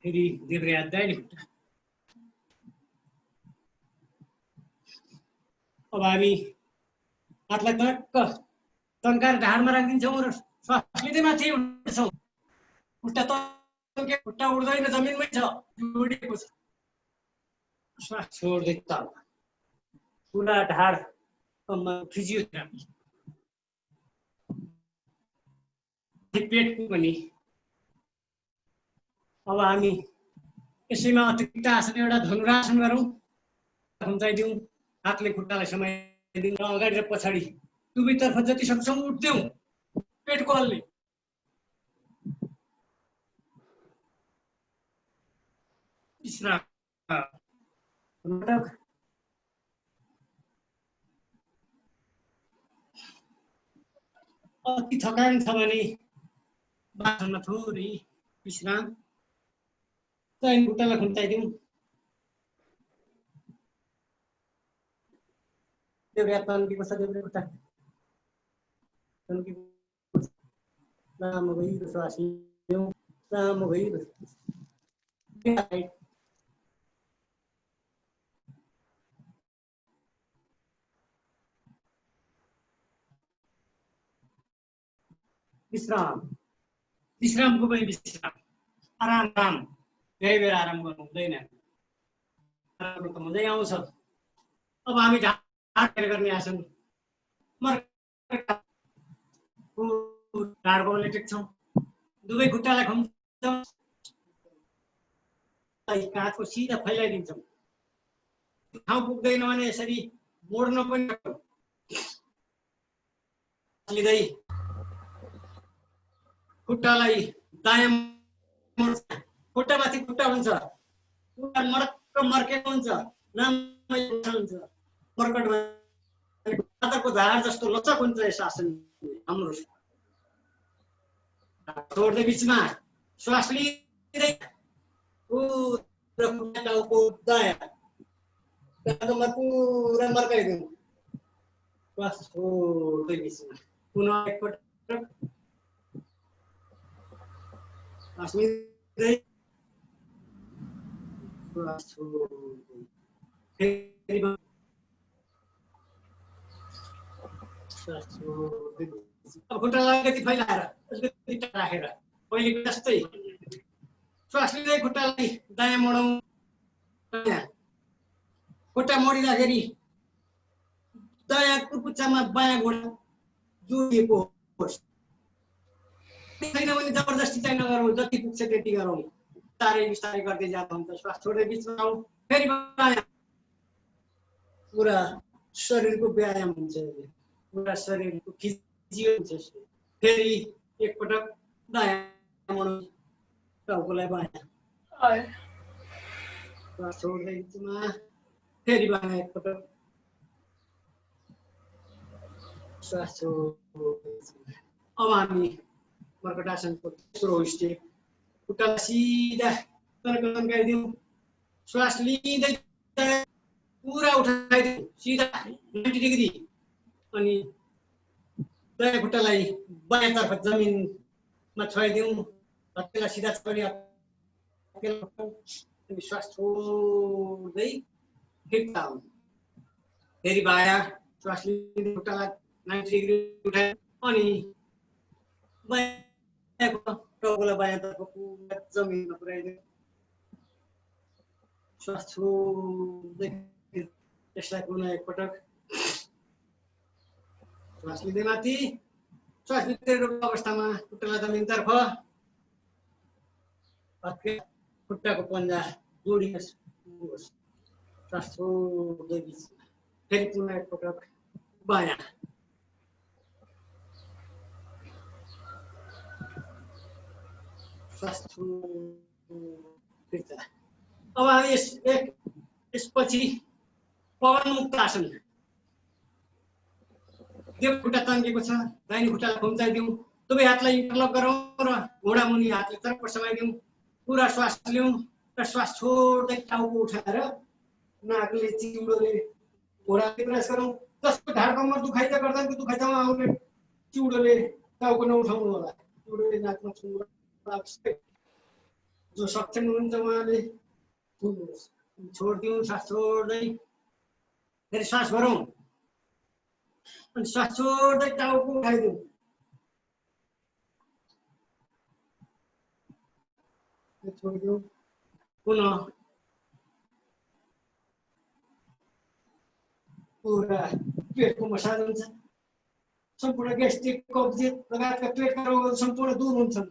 फेरि देब्रे हात दाहिने खुट्टा। अब हामी हातलाई तरक्क तन्काएर ढाडमा राखिदिन्छौँ र श्वास लिँदै माथि उठ्छौँ। खुट्टा तन्के, खुट्टा उड्दैन, जमिनमै छ, जोडिएको छ। श्वास छोड्दै तल। पुरा ढाड फिजियोथेरापी, पेटको पनि। अब हामी यसैमा अतिरिक्त आसन एउटा धनुरासन गरौँ। खुम्चाइदिउँ, हातले खुट्टालाई समाइदिउँ, अगाडि र पछाडि दुवैतर्फ जति सक्छौँ उठ्देऊ पेटको हलले। विश्राम। अति थकान छ भने बाथरुममा थोरै विश्राम। दाहिने खुट्टालाई खुम्चाइदिउँ, देब्रे हात तन्केको छ, देब्रे खुट्टा तन्केको छ, लामो गहिरो श्वास लिउँ, लामो भइरह्यो। विश्राम, विश्रामको पनि विश्राम, आराम आराम, धेरै बेर आराम गर्नु हुँदैन, आराम त हुँदै आउँछ। अब हामी ढाड गर्ने आसन, ढाडको टेक्छौँ, दुवै खुट्टालाई खुम्छौँ, काँधको सिधा फैलाइदिन्छौँ। ठाउँ पुग्दैन भने यसरी मोड्न पनि लिँदै खुट्टालाई दायाँ मोड्छ, खुट्टामाथि खुट्टा हुन्छ, मडक्क मर्केको हुन्छ, हुन्छ, मर्कट पातको झार जस्तो लचक हुन्छ यस आसन हाम्रो। छोड्दै बिचमा श्वास लिँदै टाउको दायाँ टाउकोमा पुरा मर्काइदिनु, श्वास छोड्दै बिचमा पुनः एकपटक श्वास लिँदै श्वास छोड्दै फेरि श्वास छोड्दै। अब खुट्टालाई अलिकति फैलाएर अलिकति राखेर पहिलेको जस्तै श्वास लिँदै खुट्टालाई दायाँ मोडौँ, खुट्टा मोडिँदाखेरि दायाँ कुर्कुच्चामा बायाँ घुँडा जोडिएको होस्, छैन भने जबरजस्ती चाहिँ नगरौँ, जति पुग्छ त्यति गरौँ, बिस्तारै बिस्तारै गर्दै जाँदा हुन्छ। श्वास छोड्दै बिचमा आऊ, फेरि बायाँ, पुरा शरीरको व्यायाम हुन्छ, पुरा शरीरको फिजियो हुन्छ। फेरि एकपटक दायाँ मोडौँ, टाउकोलाई बायाँ, श्वास छोड्दै बिचमा फेरि बायाँ एकपटक, श्वास छोड्दै। अब हामी मर्कटासनको तेस्रो स्टेप, खुट्टालाई सिधा तन्काइदिउँ, श्वास लिँदै पुरा उठाइदिउँ सिधा 90 डिग्री, अनि दायाँ खुट्टालाई बायाँतर्फ जमिनमा छोइदिउँ, हत्केला सिधा छोडी अनि श्वास छोड्दै फिर्ता आउँ, फेरि बायाँ श्वास लिँदै खुट्टालाई 90 डिग्री उठाइ अनि टाउकोलाई बायाँतर्फ पुरा जमिनमा पुर्याइदिउँ, श्वास छोड्दै यसलाई पुनः एकपटक श्वास लिँदै माथि, श्वास भित्रै रोक्ने अवस्थामा खुट्टालाई जमिनतर्फ, खुट्टाको पन्जा जोडिनुहोस्, श्वास छोड्दै बिचमा फेरि पुनः एकपटक बायाँ, श्वास फिर्ता। अब हामी यसपछि पवन मुक्त आसन, देब्रे खुट्टा तन्केको छ, दाहिने खुट्टालाई खुम्चाइदिउँ, दुवै हातलाई इन्टरलक गरौँ र घुँडा मुनि हातले चर्प समाइदिउँ, पुरा श्वास लिउँ र श्वास छोड्दै टाउको उठाएर नाकले चिउडोले घुँडाले प्रेस गरौँ। जसको ढाड कम्मर दुखाइ त गर्दैन, त्यो दुखाइ ठाउँमा आउने चिउडोले टाउको नउठाउनु होला, चिउडोले नाकमा छुँदा जो सक्षम हुनुहुन्छ उहाँले छोडिदिउँ, श्वास छोड्दै फेरि श्वास भरौँ अनि श्वास छोड्दै टाउको उठाइदिउँ, छोडिदिउँ, पुनः पुरा पेटको मसाज हुन्छ, सम्पूर्ण ग्यास्ट्रिक कब्जियत लगायतका पेटका रोगहरू सम्पूर्ण दूर हुन्छन्।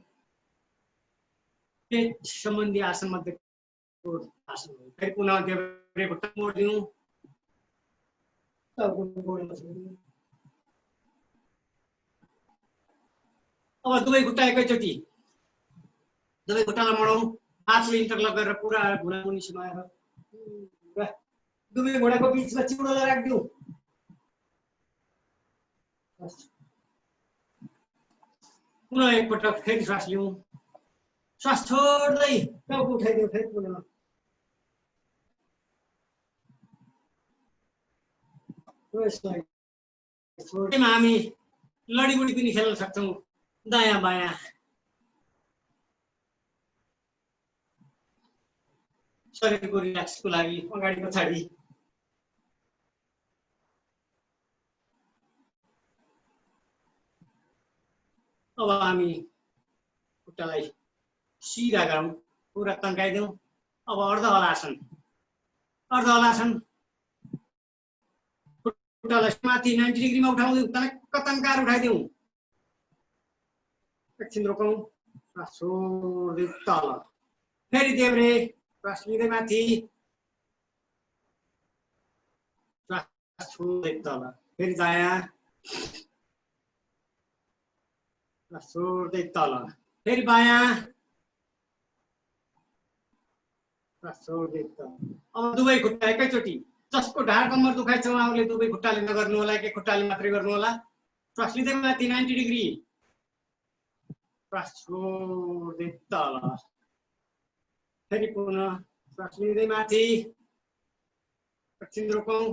पेट सम्बन्धी आसन मध्येको आसन हो। फेरि पुनः देब्रे खुट्टा मोडिदिउँ, टाउको गोडमा छोडिदिउँ। अब दुवै खुट्टा एकैचोटि दुवै खुट्टालाई मोडौँ, हातले इन्टरलक गरेर पुरा घुँडा मुनि समाएर दुवै घुँडाको बिचमा चिउडोलाई राखिदिउँ, पुनः एकपटक फेरि श्वास लिउँ, श्वास छोड्दै टाउको उठाइदिउँ, फेरि पुनः हामी लडीबुडी पनि खेल्न सक्छौँ, दायाँ बायाँ शरीरको रिल्याक्सको लागि अगाडि पछाडि अब हामी खुट्टालाई सिधा गरौँ, पुरा तन्काइदेऊ। अब अर्ध हलासन खुट्टालाई माथि 90 डिग्रीमा उठाउँदै तनक्क तन्काएर उठाइदेऊ। एकछिन रोकौँ, श्वास छोड्दै तल, फेरि देब्रे, श्वास लिँदै माथि, श्वास छोड्दै तल, फेरि दायाँ, श्वास छोड्दै तल, फेरि बायाँ, श्वास छोड्दै तल। अब दुवै खुट्टा एकैचोटि, जसको ढाड कम्मर दुखाइ छ उहाँहरूले दुवै खुट्टाले नगर्नु होला, एकै खुट्टाले मात्रै गर्नु होला। श्वास लिँदै माथि 90 डिग्री, श्वास छोड्दै तल, फेरि पुनः श्वास लिँदै माथि, एकछिन रोकौँ,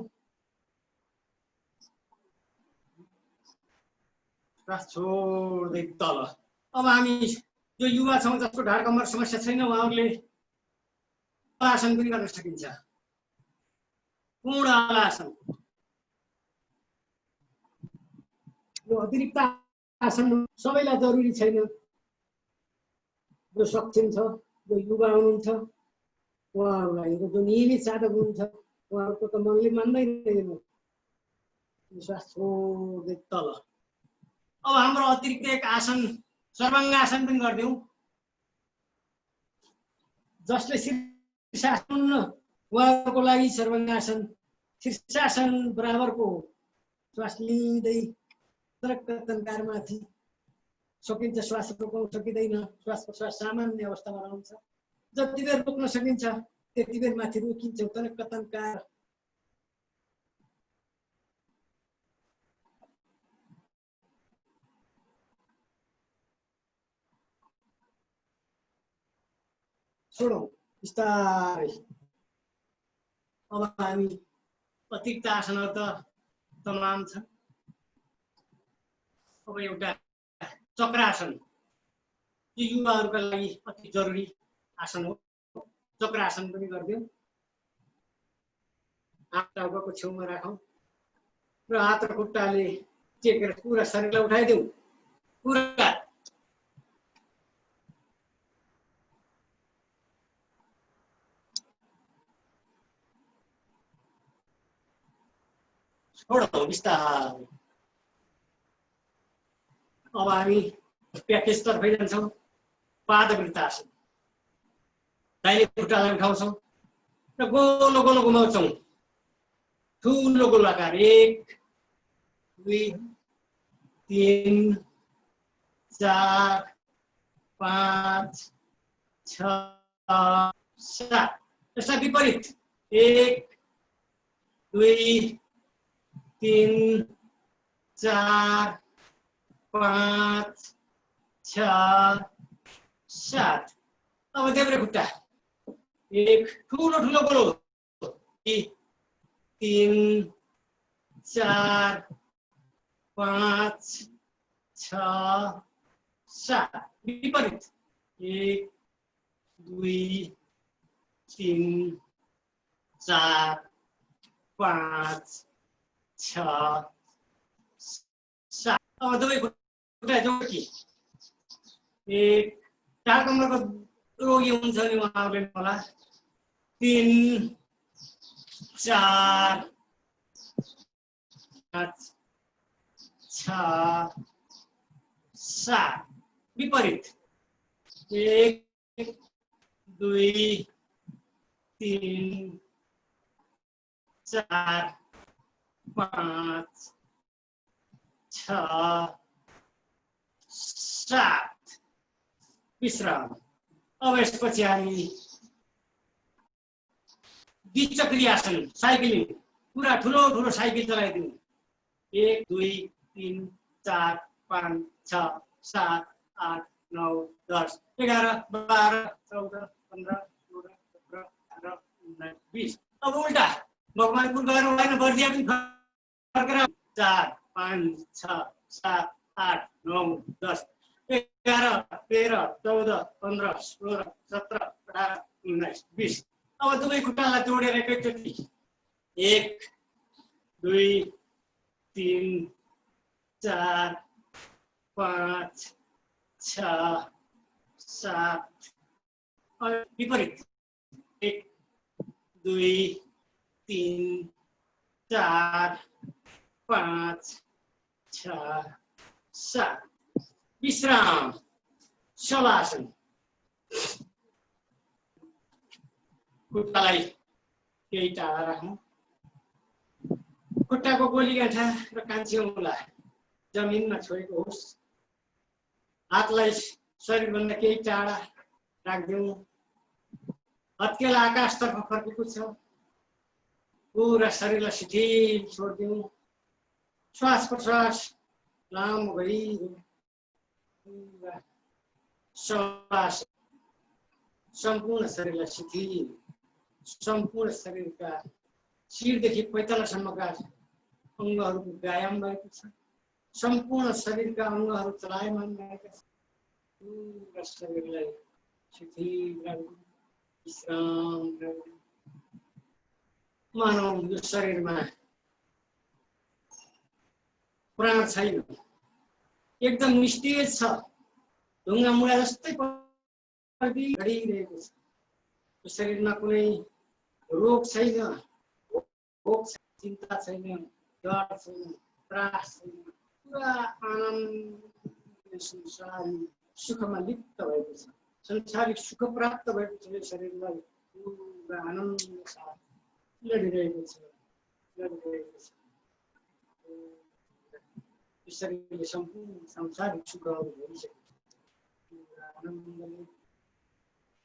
श्वास छोड्दै तल। अब हामी जो युवा छौँ जसको ढाड कम्मर समस्या छैन उहाँहरूले हलासन पनि गर्न सकिन्छ। पूर्ण हलासन, यो अतिरिक्त आसन सबैलाई जरुरी छैन। जो सक्षम छ, जो युवा हुनुहुन्छ उहाँहरूलाई, जो नियमित साधक हुनुहुन्छ उहाँहरूको त मनले मान्दैन। श्वास छोड्दै तल। अब हाम्रो अतिरिक्त एक आसन सर्वाङ्गासन पनि गरिदेऊ। जसले शीर्षासन उहाँहरूको लागि सर्वाङ्गासन, शीर्षासन बराबरको श्वास लिँदै तरक्क तन्कार माथि, सकिन्छ श्वास रोक्न सकिँदैन, श्वास प्रश्वास सामान्य अवस्थामा रहन्छ। जति बेर रोक्न सकिन्छ त्यति बेर माथि रोकिन्छ, तरक्क तन्कार। छोडौँ बिस्तारै। अब हामी अतिरिक्त आसनहरू त तमाम छन्। अब एउटा चक्रासन, यो युवाहरूका लागि अति जरुरी आसन हो। चक्रासन पनि गरिदेऊ। हात टाउको छेउमा राखौँ र हात र खुट्टाले टेकेर पुरा शरीरलाई उठाइदेऊ। पुरा छोडौँ बिस्तारै। अब हामी प्याकेज तर्फै जान्छौँ। पादवृत्तासन, दाहिने खुट्टालाई उठाउँछौँ र गोलो गोलो घुमाउँछौँ। ठुलो गोलाकार 1 2 3 4 5 6 7। यसलाई विपरीत 1 2 3 4 5 6 7। अब देब्रे खुट्टा 1 ठुलो ठुलो गोलो 2 3 4 5 6 7। विपरीत 1 2 3 4 5 6 7। अब दुवै खुट्टा जोडी 1 ढाड कम्मरको रोगी हुन्छ नि उहाँहरूले होला 3 4 5 6 7। विपरीत 1 2 3 4 5 6 7। विश्राम। अब यसपछि हामी द्विचक्री आसन, साइक्लिङ, पुरा ठुलो ठुलो साइकल चलाइदिउँ। 1 2 3 4 5 6 7 8 9 10 11 12 14 15 16 17 18 19 20। अब उल्टा भगवानको गएर होइन बर्दिया पनि फर्केर 4 5 6 7 8 9 10 11 13 14 15 16 17 18 19 20। अब दुवै खुट्टालाई जोडेर एकैचोटि 1 2 3 4 5 6 7 और विपरीत 1 2 3 4 5 6 7 विश्राम शवासन खुट्टालाई केही टाढा राखौँ खुट्टाको गोलीगाँठा र कान्छी औँला जमिनमा छोएको होस् हातलाई शरीरभन्दा केही टाढा राखिदिउँ हत्केला आकाशतर्फ फर्केको छ पुरा शरीरलाई शिथिल छोडिदिउँ श्वास प्रश्वास लामो गरी श्वास सम्पूर्ण शरीरलाई शिथिल सम्पूर्ण शरीरका शिरदेखि पैतालासम्मका अङ्गहरूको व्यायाम भएको छ सम्पूर्ण शरीरका अङ्गहरू चलायमान भएका छन् पुरा शरीरलाई शिथिल राख्नु विश्राम गर्नु मानौ यो शरीरमा प्राण छैन एकदम निस्तेज छ ढुङ्गा मुढा जस्तै घडिरहेको छ यो शरीरमा कुनै रोग छैन भोक चिन्ता छैन डर छैन त्रास छैन पुरा आनन्द संसारिक सुखमा लिप्त भएको छ संसारिक सुख प्राप्त भएको छ यो शरीरलाई पुरा आनन्द साथ लडिरहेको छ यो शरीरले सम्पूर्ण संसारिक सुखहरू भइसकेको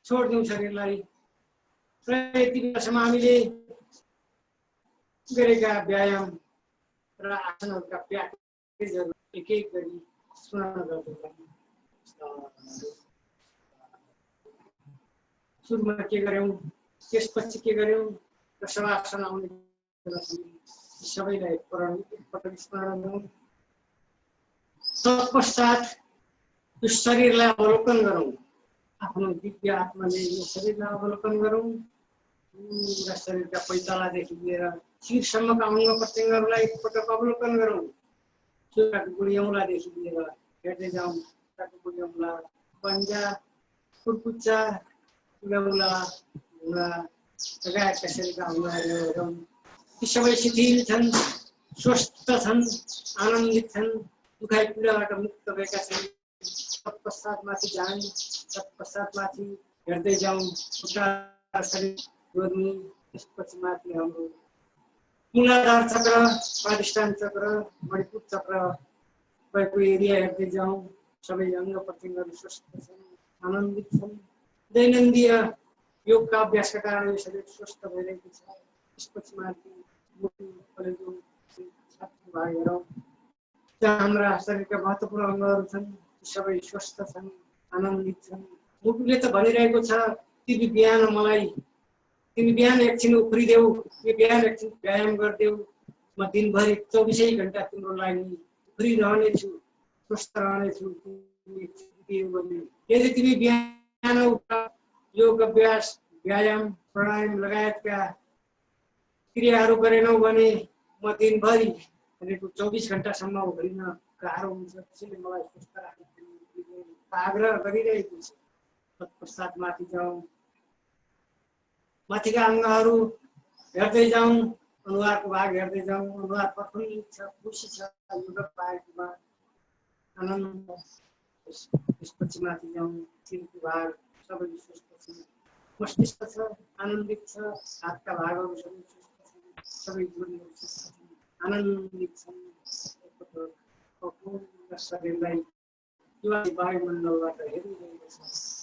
छोडिदिउँ शरीरलाई र यति बेलासम्म हामीले गरेका व्यायाम र आसनहरूका प्र्याक्टिसहरू एक एक गरी स्मरण गर्दै जाउँ सुरुमा के गर्यौँ त्यसपछि के गर्यौँ र शवासन आउने सबैलाई एकपटक स्मरण गरौँ तत्पश्चात यो शरीरलाई अवलोकन गरौँ आफ्नो दिव्य आत्माले यो शरीरलाई अवलोकन गरौँ पुरा शरीरका पैतालादेखि लिएर शिरसम्मका अङ्ग प्रत्यङ्गहरूलाई एकपटक अवलोकन गरौँ खुट्टाको बुढी औँलादेखि लिएर हेर्दै जाउँ खुट्टाको बुढी औँला पन्जा कुर्कुच्चा औँला घुँडा लगायतका शरीरका अङ्गहरू हेरौँ ती सबै शिथिल छन् स्वस्थ छन् आनन्दित छन् दुखाइ पीडाबाट मुक्त भएका छन् तत्पश्चातमाथि जान तत्पश्चातमाथि हेर्दै जाउँ खुट्टा शरीर गर्नु त्यसपछि माथि हाम्रो मूलाधार चक्र स्वादिष्ठान चक्र मणिपुर चक्र भएको एरिया हेर्दै जाउँ सबै अङ्ग प्रत्यङ्गहरू स्वस्थ छन् आनन्दित छन् दैनन्दिन योगका अभ्यासका कारण यो शरीर स्वस्थ भइरहेको छ त्यसपछि माथि मुटु कलेजो छाती भाग हेरौँ त्यहाँ हाम्रा शरीरका महत्त्वपूर्ण अङ्गहरू छन् सबै स्वस्थ छन् आनन्दित छन् मुटुले त भनिरहेको छ तिमी बिहान एकछिन उफ्रिदेऊ बिहान एकछिन व्यायाम गरिदेऊ म दिनभरि 24 घण्टा तिम्रो लागि उफ्रिरहनेछु स्वस्थ रहनेछु यदि तिमी बिहान योग अभ्यास व्यायाम प्राणायाम लगायतका क्रियाहरू गरेनौ भने म दिनभरि 24 घण्टासम्म उफ्रिन गाह्रो हुन्छ त्यसैले मलाई स्वस्थ राख्नु आग्रह गरिरहेको छु तत्पश्चात माथि जाउँ माथिका अङ्गहरू हेर्दै जाउँ अनुहारको भाग हेर्दै जाउँ अनुहार प्रफुल्लित छ खुसी छ योग पाएकोमा आनन्द त्यसपछि माथि जाउँ शिरको भाग सबै स्वस्थ छ मस्तिष्क छ आनन्दित छ हातका भागहरू सबै स्वस्थ छन् सबै जोडीहरू स्वस्थ छन् आनन्दित छन् शरीरलाई वायुमण्डलबाट हेरिरहेको छ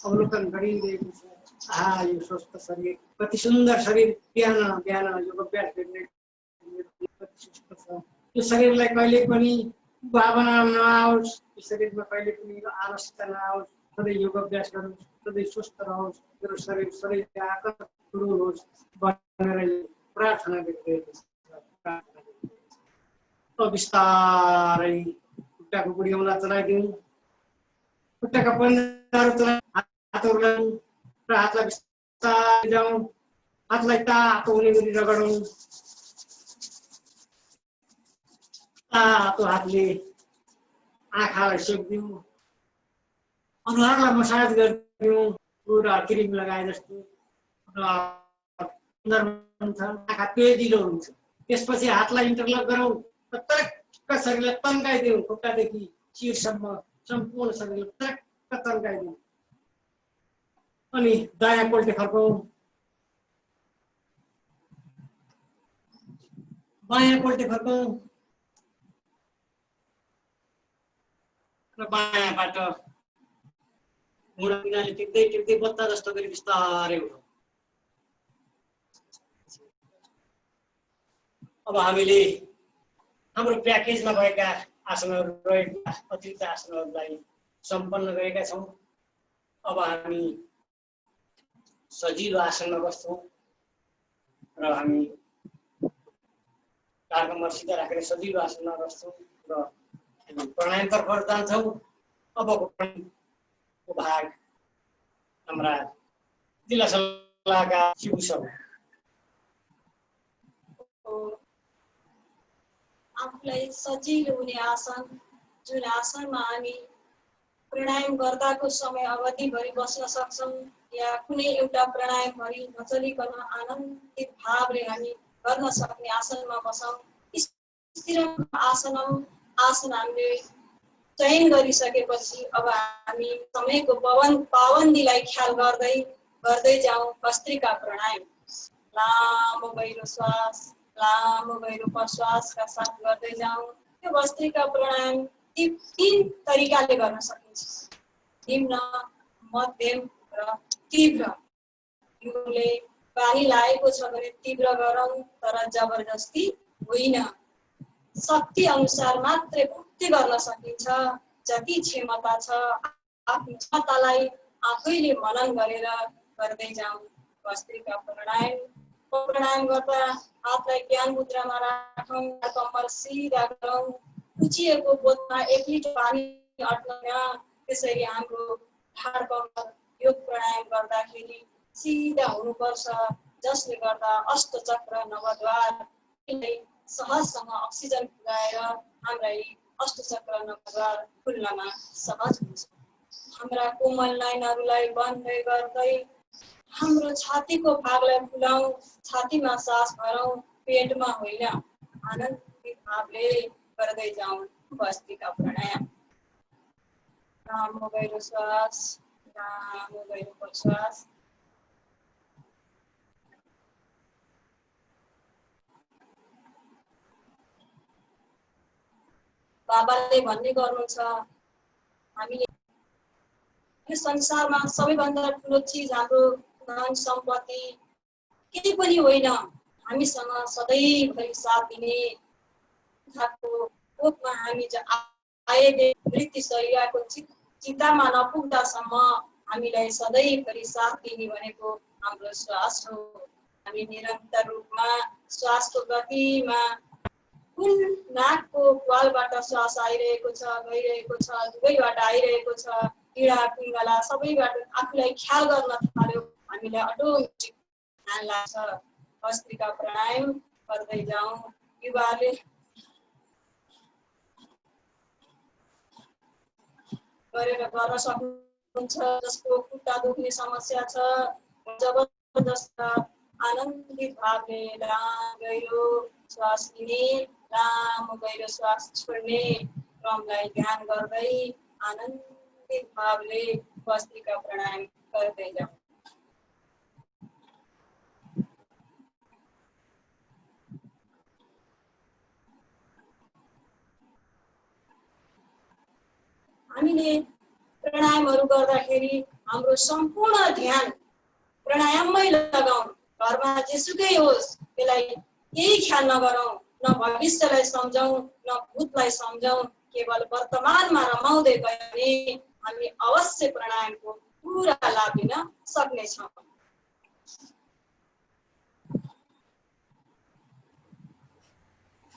अवलोकन गरिरहेको छ यो स्वस्थ शरीर कति सुन्दर शरीर बिहान योग अभ्यास गर्ने कति स्वस्थ छ यो शरीरलाई कहिले पनि भावना नआओस् यो शरीरमा कहिले पनि आलस्यता नआओस् सधैँ योग अभ्यास गरोस् सधैँ स्वस्थ रहोस् मेरो शरीर सधैँ आकर्षक ठुलो होस् भनेर प्रार्थना गरिरहेको छ बिस्तारै खुट्टाको बुढी औँला चलाइदिउँ खुट्टाका पन्जाहरू चलाइ हातहरूलाई र हातलाई बिस्तारै जाउँ हातलाई तातो हुने गरी रगडौँ। तातो हातले आँखालाई सेक्दिउँ, अनुहारलाई मसाज गरिदिउँ, पुरा क्रिम लगाए जस्तो सुन्दर हुन्छ, आँखा पेजिलो हुन्छ। त्यसपछि हातलाई इन्टरलक गरौँ, तरक्क शरीरलाई तन्काइदिउँ, खुट्टादेखि शिरसम्म सम्पूर्ण शरीरलाई तरक्क तन्काइदिउँ। अनि दायाँपल्टे फर्कौँ, बायाँपल्टे फर्कौँ र बायाँबाट घुँडा पिँडाले टिप्दै टिप्दै बत्ता जस्तो गरी बिस्तारै उठौँ। अब हामीले हाम्रो प्याकेजमा भएका आसनहरू रहेका अतिरिक्त आसनहरूलाई सम्पन्न गरेका छौँ। अब हामी सजिलो आसनमा बस्छौँ र हामी कमर सिधा राखेर सजिलो आसनमा बस्छौँ र प्राणायामतर्फ जान्छौँ। अबको भाग हाम्रा जिल्ला सल्लाहकार शिबु सर। आफूलाई सजिलो हुने आसन, जुन आसनमा हामी प्राणायाम गर्दाको समय अवधिभरि बस्न सक्छौँ या कुनै एउटा प्राणायामभरि नचलिकन आनन्दित भावले हामी गर्न सक्ने आसनमा बसौँ। स्थिर आसन हामीले चयन गरिसकेपछि अब हामी समयको पाबन्दीलाई ख्याल गर्दै जाउँ। भस्त्रिका प्राणायाम, लामो गहिरो श्वास, लामो गहिरो प्रश्वासका साथ गर्दै जाउँ। यो भस्त्रिका प्राणायाम तीन तरिकाले गर्न सकिन्छ, निम्न, मध्यम र तीव्र। योले पानी लागेको छ भने तीव्र गरौँ, तर जबरजस्ती होइन। शक्ति अनुसार मात्रै मुक्ति गर्न सकिन्छ। जति क्षमता छ आफ्नो क्षमतालाई आफैले मनन गरेर गर्दै जाउँ। भस्त्रिका प्राणायाम गर्दा हातलाई ज्ञान मुद्रामा राखौँ, कम्मर सिधा गरौँ, उचिएको बोतमा 1 लिटर पानी अट्दैन। त्यसरी हाम्रो ढाड कम्मर योग प्राणायाम गर्दाखेरि सिधा हुनुपर्छ, जसले गर्दा अष्टचक्र नवद्वार सहजसँग अक्सिजन पुर्याएर हाम्रै अष्टचक्र नवद्वार खुल्नमा सहज हुन्छ। हाम्रा कोमल नयनहरूलाई बन्द गर्दै हाम्रो छातीको भागलाई फुलाउँ, छातीमा सास भरौँ, पेटमा होइन। आनन्दित भावले गर्दै जाउँ भस्त्रिका प्राणायाम। लामो गहिरो श्वास, लामो गहिरो प्रश्वास। बाबाले भन्ने गर्नुहुन्छ, हामीले यो संसारमा सबैभन्दा ठुलो चिज हाम्रो धन सम्पत्ति केही पनि होइन। हामीसँग सधैँभरि साथ दिने कोपमा हामी आए मृत्यु शरीरको चितामा नपुग्दासम्म हामीलाई सधैँभरि साथ दिने भनेको हाम्रो श्वास हो। हामी निरन्तर रूपमा श्वासको गतिमा कुन नाकको वालबाट श्वास आइरहेको छ, गइरहेको छ, दुवैबाट आइरहेको छ, पीडा पिङ्गला सबैबाट आफूलाई ख्याल गर्न थाल्यो, हामीलाई अटोमेटिक ध्यान लाग्छ। भस्त्रिका प्राणायाम गर्दै जाउँ। युवाले गरेर गर्न सक्नुहुन्छ, जसको खुट्टा दुख्ने समस्या छ, जबरजस्त आनन्दित भावले गहिरो श्वास लिने, लामो गहिरो श्वास छोड्ने क्रमलाई ध्यान गर्दै आनन्दित भावले भस्त्रिका प्राणायाम गर्दै जाउँ। हामीले प्राणायामहरू गर्दाखेरि हाम्रो सम्पूर्ण ध्यान प्राणायाममै लगाउँ। घरमा जेसुकै होस्, त्यसलाई केही ख्याल नगरौँ, न भविष्यलाई सम्झौँ, न भूतलाई सम्झौँ, केवल वर्तमानमा रमाउँदै गयो भने हामी अवश्य प्राणायामको पुरा लाभ लिन सक्नेछौँ।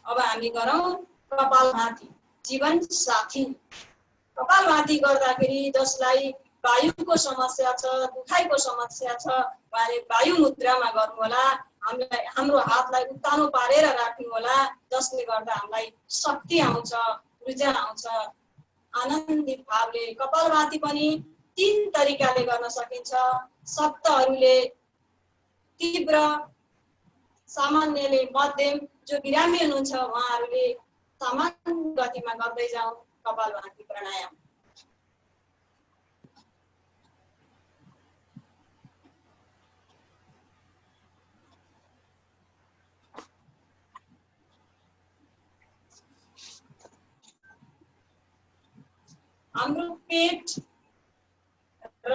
अब हामी गरौँ कपालभाती, जीवन साथी। कपालभाती गर्दाखेरि जसलाई वायुको समस्या छ, दुखाइको समस्या छ, उहाँले वायु मुद्रामा गर्नु होला। हामीलाई हाम्रो हातलाई उत्तानो पारेर राख्नु होला, जसले गर्दा हामीलाई शक्ति आउँछ, ऊर्जा आउँछ। आनन्दित भावले कपालभाती पनि 3 तरिकाले गर्न सकिन्छ। शब्दहरूले तीव्र, सामान्यले मध्यम, जो बिरामी हुनुहुन्छ उहाँहरूले सामान्य गतिमा गर्दै जाउँ कपालभाती प्राणायाम। हाम्रो पेट र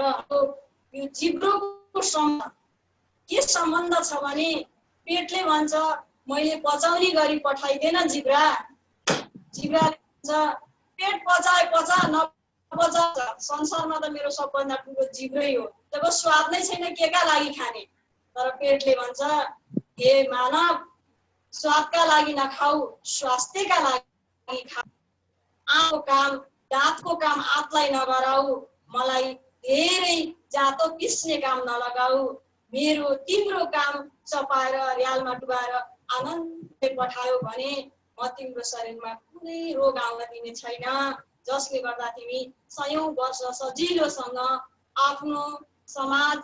यो जिब्रोको के सम्बन्ध छ भने पेटले भन्छ मैले पचाउने गरी पठाइदिएन जिब्रा, जिब्राले भन्छ पेट पचाए पचा नपचा, संसारमा त मेरो सबभन्दा ठुलो जिब्रै हो, जब स्वाद नै छैन के का लागि खाने। तर पेटले भन्छ हे मानव, स्वादका लागि नखाऊ, स्वास्थ्यका लागि खाऊ। आँखको काम, दाँतको काम आँतलाई नगराऊ, मलाई धेरै जातो पिस्ने काम नलगाऊ, मेरो तिम्रो काम चपाएर र्यालमा डुबाएर आनन्दले पठायो भने म तिम्रो शरीरमा कुनै रोग आउन दिने छैन, जसले गर्दा तिमी 100औं वर्ष सजिलोसँग आफ्नो समाज,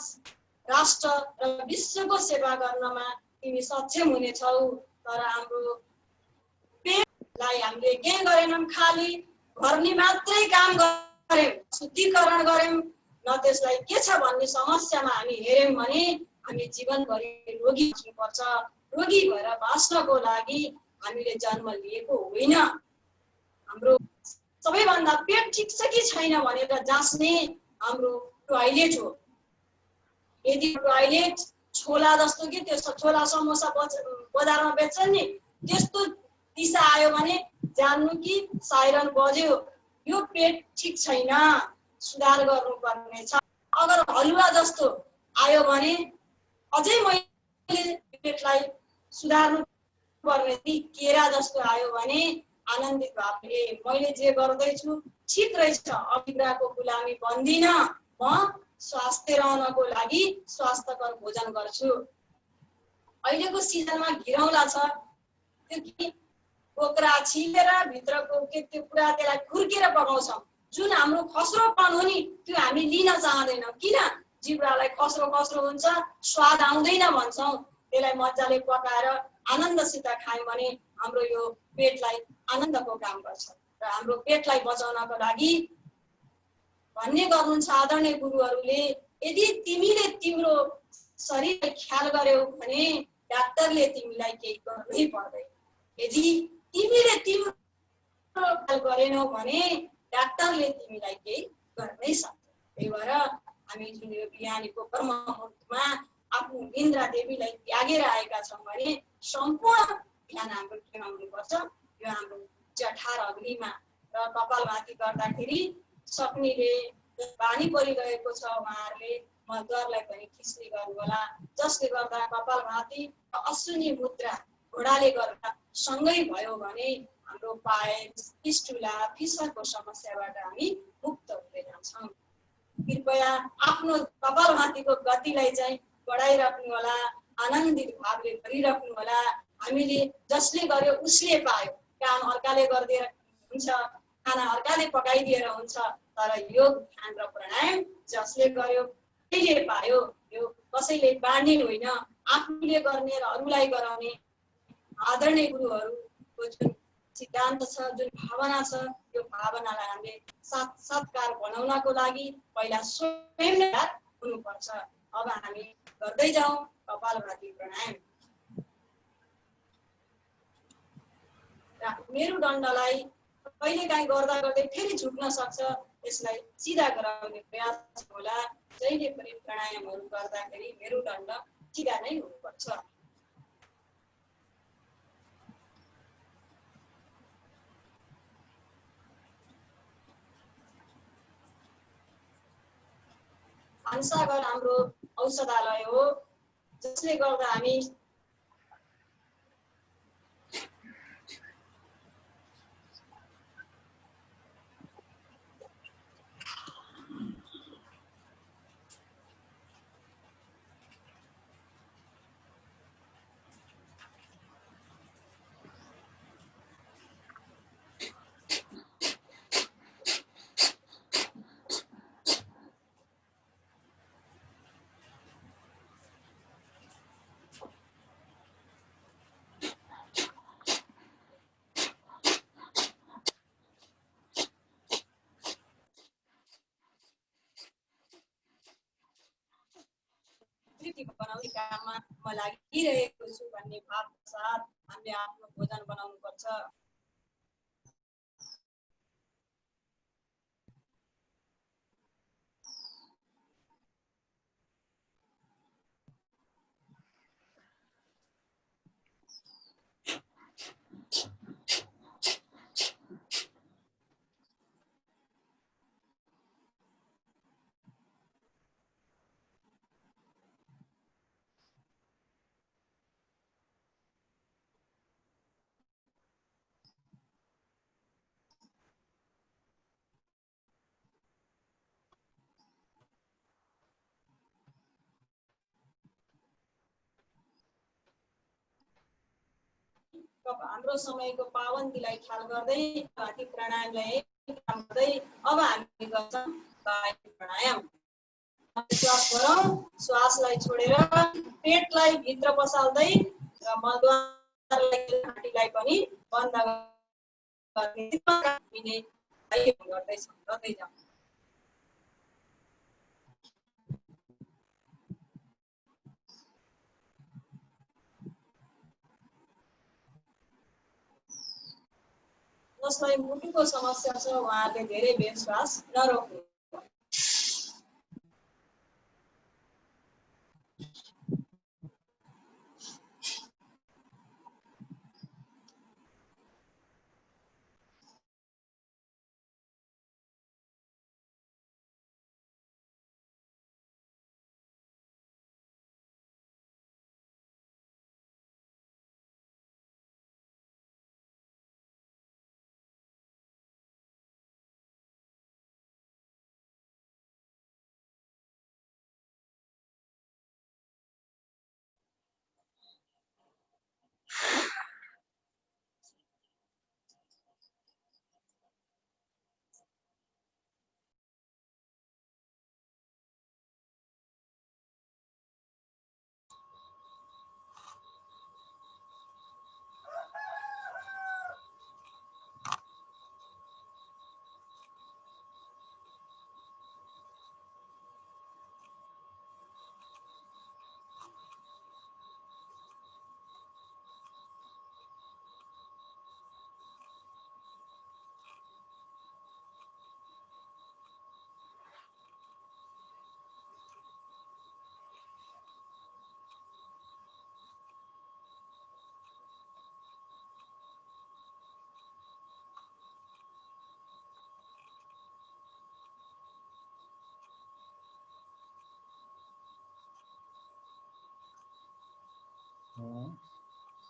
राष्ट्र र विश्वको सेवा गर्नमा तिमी सक्षम हुनेछौ। तर हाम्रो पेटलाई हामीले के गरेनौँ, खाली भर्ने मात्रै काम गर्यौँ, शुद्धिकरण गर्यौँ, न त्यसलाई के छ भन्ने समस्यामा हामी हेऱ्यौँ भने हामी जीवनभरि रोगी बस्नुपर्छ। रोगी भएर बाँच्नको लागि हामीले जन्म लिएको होइन। हाम्रो सबैभन्दा पेट ठिक छ कि छैन भनेर जाँच्ने हाम्रो टोयलेट हो। यदि टोयलेट छोला जस्तो कि त्यो छोला समोसा बजारमा बेच्छन् नि, त्यस्तो दिशा आयो भने जान्नु कि साइरन बज्यो, यो पेट ठिक छैन, सुधार गर्नुपर्ने छ। अगर हलुवा जस्तो आयो भने अझै मैले पेटलाई सुधार्नु पर्ने, केरा जस्तो आयो भने आनन्दित भावले मैले जे गर्दैछु ठिक रहेछ, अभिग्राको गुलामी बन्दिन, म स्वास्थ्य रहनको लागि स्वास्थ्यकर भोजन गर्छु। अहिलेको सिजनमा घिरौँला छ, त्यो कोक्रा छिलेर भित्रको त्यो कुरा त्यसलाई खुर्केर पकाउँछौँ। जुन हाम्रो खस्रोपन हो नि त्यो हामी लिन चाहँदैनौँ। किन? जिब्रालाई खस्रो खस्रो हुन्छ, स्वाद आउँदैन भन्छौँ। त्यसलाई मजाले पकाएर आनन्दसित खायौँ भने हाम्रो यो पेटलाई आनन्दको काम गर्छ। र हाम्रो पेटलाई बचाउनको लागि भन्ने गर्नुहुन्छ आदरणीय गुरुहरूले, यदि तिमीले तिम्रो शरीरलाई ख्याल गर्यौ भने डाक्टरले तिमीलाई केही गर्नै पर्दैन। यदि तिमीले तिम्रो ख्याल गरेनौ भने डाक्टरले तिमीलाई केही गर्नै सक्दैन। त्यही भएर हामी जुन यो बिहानीको कर्म मुहूर्तमा आफ्नो इन्द्रा देवीलाई त्यागेर आएका छौँ भने सम्पूर्ण ध्यान हाम्रो केमा हुनुपर्छ, यो हाम्रो जठार अग्निमा। र कपालभाती गर्दाखेरि सक्नेले बानी परिरहेको छ उहाँहरूले मजदुरलाई पनि खिच्ने गर्नु होला, जसले गर्दा कपालभाती अश्विनी मुद्रा घोडाले गर्दा सँगै भयो भने हाम्रो पाइल्स, फिस्टुला, फिसरको समस्याबाट हामी मुक्त हुँदै जान्छौँ। कृपया आफ्नो कपालभातीको गतिलाई चाहिँ बढाइराख्नु होला, आनन्दित भावले गरिराख्नु होला। हामीले जसले गर्यो उसले पायो, काम अर्काले गरिदिएर हुन्छ, खाना अर्काले पकाइदिएर हुन्छ, तर योग ध्यान र प्राणायाम जसले गर्यो त्यसले पायो। यो कसैले बाँड्ने होइन, आफूले गर्ने र अरूलाई गराउने आदरणीय गुरुहरूको जुन सिद्धान्त छ, जुन भावना छ, यो भावनालाई हामीले साक्षात्कार बनाउनको लागि पहिला स्वयं हुनुपर्छ। अब हामी गर्दै जाउँ कपालभाती प्राणायाम। मेरुदण्डलाई कहिलेकाहीँ गर्दा गर्दै फेरि झुक्न सक्छ, यसलाई सिधा गराउने प्रयास होला। जहिले पनि प्राणायामहरू गर्दाखेरि मेरुदण्ड सिधा नै हुनुपर्छ। भान्साघर हाम्रो औषधालय हो, जसले गर्दा हामी संस्कृति बनाउने काममा म लागिरहेको छु भन्ने भाव साथ हामीले आफ्नो भोजन बनाउनु पर्छ। हाम्रो समयको पाबन्दीलाई ख्याल गर्दै घाटी प्राणायामलाई काम गर्दै अब हामी गर्छौँ वायु प्राणायाम। श्वास भरौँ, श्वासलाई छोडेर पेटलाई भित्र पसाल्दै र मलद्वारलाई घाटीलाई पनि बन्द गर्ने गर्दै जाउँ। जसलाई मुटुको समस्या छ उहाँहरूले धेरै बेर श्वास नरोक्नु।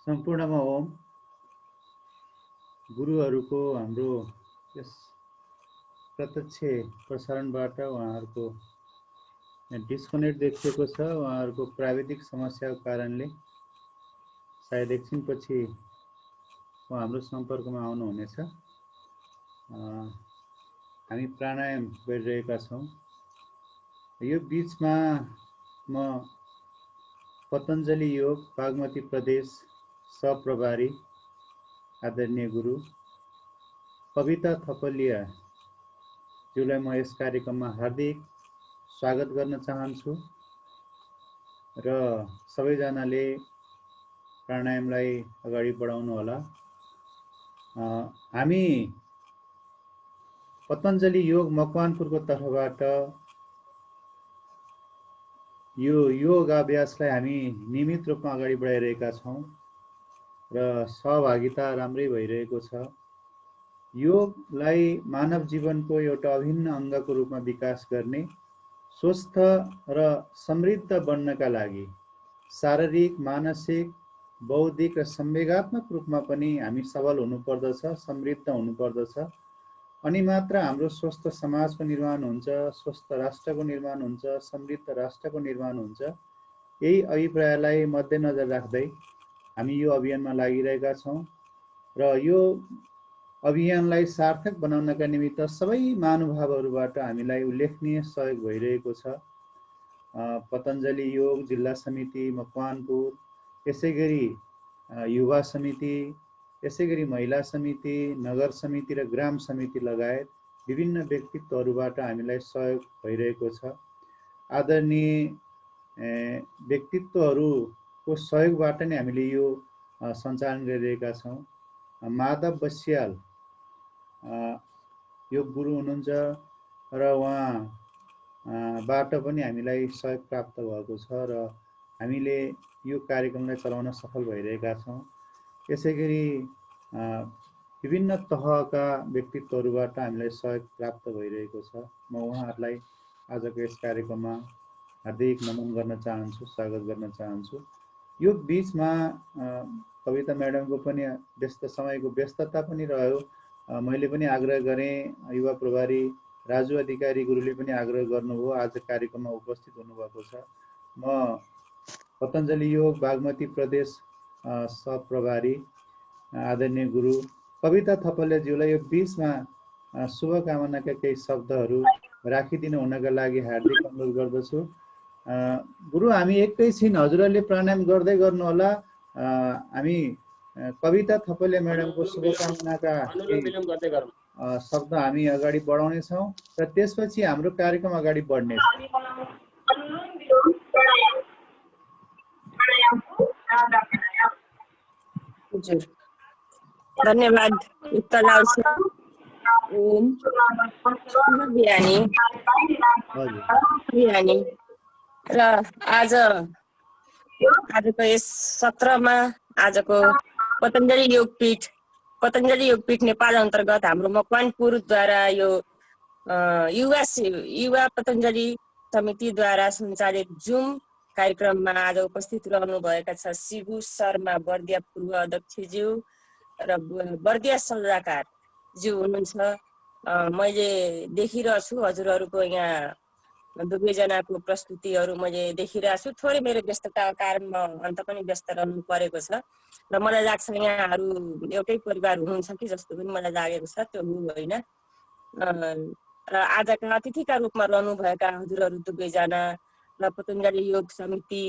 सम्पूर्णमा ओम। गुरुहरूको हाम्रो यस प्रत्यक्ष प्रसारणबाट उहाँहरूको डिस्कनेक्ट देखिएको छ। उहाँहरूको प्राविधिक समस्याको कारणले सायद एकछिनपछि हाम्रो सम्पर्कमा आउनुहुनेछ। हामी प्राणायाम गरिरहेका छौँ। यो बीचमा म पतञ्जलि योग बागमती प्रदेश सहप्रभारी आदरणीय गुरु कविता थपलिया ज्यूलाई म यस कार्यक्रममा हार्दिक स्वागत गर्न चाहन्छु र सबैजनाले प्राणायामलाई अगाडि बढाउनु होला। हामी पतञ्जलि योग मकवानपुरको तर्फबाट यो योगाभ्यासलाई हामी नियमित रूपमा अगाडि बढाइरहेका छौँ र सहभागिता राम्रै भइरहेको छ। योगलाई मानव जीवनको एउटा अभिन्न अङ्गको रूपमा विकास गर्ने, स्वस्थ र समृद्ध बन्नका लागि शारीरिक, मानसिक, बौद्धिक र संवेगात्मक रूपमा पनि हामी सबल हुनुपर्दछ, समृद्ध हुनुपर्दछ। अनि मात्र हाम्रो स्वस्थ समाजको निर्माण हुन्छ, स्वस्थ राष्ट्रको निर्माण हुन्छ, समृद्ध राष्ट्रको निर्माण हुन्छ। यही अभिप्रायलाई मध्यनजर राख्दै हामी यो अभियानमा लागिरहेका छौँ र यो अभियानलाई सार्थक बनाउनका निमित्त सबै महानुभावहरूबाट हामीलाई उल्लेखनीय सहयोग भइरहेको छ। पतञ्जलि योग जिल्ला समिति मकवानपुर, यसैगरी युवा समिति, यसैगरी महिला समिति, नगर समिति र ग्राम समिति लगायत विभिन्न व्यक्तित्वहरूबाट हामीलाई सहयोग भइरहेको छ। आदरणीय व्यक्तित्वहरूको सहयोगबाट नै हामीले यो सञ्चालन गरिरहेका छौँ। माधव बस्याल योग गुरु हुनुहुन्छ र उहाँबाट पनि हामीलाई सहयोग प्राप्त भएको छ र हामीले यो कार्यक्रमलाई चलाउन सफल भइरहेका छौँ। यसै गरी विभिन्न तहका व्यक्तित्वहरूबाट हामीलाई सहयोग प्राप्त भइरहेको छ। म उहाँहरूलाई आजको यस कार्यक्रममा हार्दिक नमन गर्न चाहन्छु, स्वागत गर्न चाहन्छु। यो बिचमा कविता म्याडमको पनि समयको व्यस्तता पनि रह्यो। मैले पनि आग्रह गरेँ, युवा प्रभारी राजु अधिकारी गुरुले पनि आग्रह गर्नुभयो, आज कार्यक्रममा उपस्थित हुनुभएको छ। म पतञ्जलि योग बागमती प्रदेश सहप्रभारी आदरणीय गुरु कविता थपलियाज्यूलाई यो बिचमा शुभकामनाका केही शब्दहरू राखिदिनु हुनका लागि हार्दिक अनुरोध गर्दछु। गुरु, हामी एकैछिन हजुरहरूले प्राणायाम गर्दै गर्नुहोला। हामी कविता थपलिया म्याडमको शुभकामनाका शब्द हामी अगाडि बढाउनेछौँ र त्यसपछि हाम्रो कार्यक्रम अगाडि बढ्नेछ। धन्यवाद उत्तलाल सर। ओम बिहानी र आजको यस सत्रमा आजको पतञ्जलि योगपीठ नेपाल अन्तर्गत हाम्रो मकवानपुरद्वारा यो युवा पतञ्जलि समितिद्वारा सञ्चालित जुम कार्यक्रममा आज उपस्थित रहनुभएका छ शिबु शर्मा बर्दिया पूर्व अध्यक्षज्यू र बर्दिया सल्लाहकार ज्यू हुनुहुन्छ। मैले देखिरहेछु हजुरहरूको यहाँ दुवैजनाको प्रस्तुतिहरू मैले देखिरहेको छु। थोरै मेरो व्यस्तताको कारण म अन्त पनि व्यस्त रहनु परेको छ र मलाई लाग्छ यहाँहरू एउटै परिवार हुनुहुन्छ कि जस्तो पनि मलाई लागेको छ। त्यो होइन। र आजका अतिथिका रूपमा रहनुभएका हजुरहरू दुवैजना र पतञ्जलि योग समिति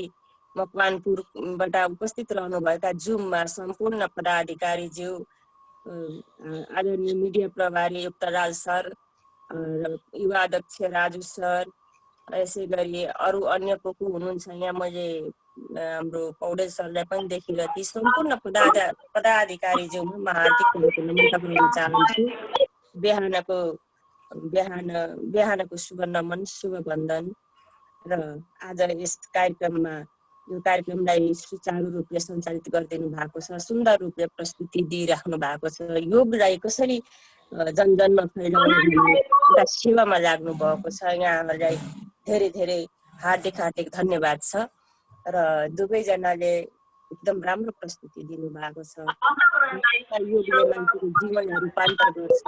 मकवानपुरबाट उपस्थित रहनुभएका जुममा सम्पूर्ण पदाधिकारीज्यू, आदरणीय मिडिया प्रभारी युक्तलाल सर, युवा अध्यक्ष राजु सर, यसै गरी अरू अन्य को हुनुहुन्छ यहाँ मैले हाम्रो पौडेल सरलाई पनि देखिरहेँ। ती सम्पूर्ण पदाधिकारीज्यूमा म हार्दिक नमन गर्न चाहन्छु। बिहानको शुभ नमन, शुभ वन्दन। र आज यस यो कार्यक्रमलाई सुचारू रूपले सञ्चालित गरिदिनु भएको छ, सुन्दर रूपले प्रस्तुति दिइराख्नु भएको छ। योगलाई कसरी जनजनमा फैलाउने एउटा सेवामा लाग्नु भएको छ। यहाँहरूलाई धेरै धेरै हार्दिक धन्यवाद छ र दुवैजनाले एकदम राम्रो प्रस्तुति दिनुभएको छ। योगले मान्छेको जीवनलाई रूपान्तर गर्छ।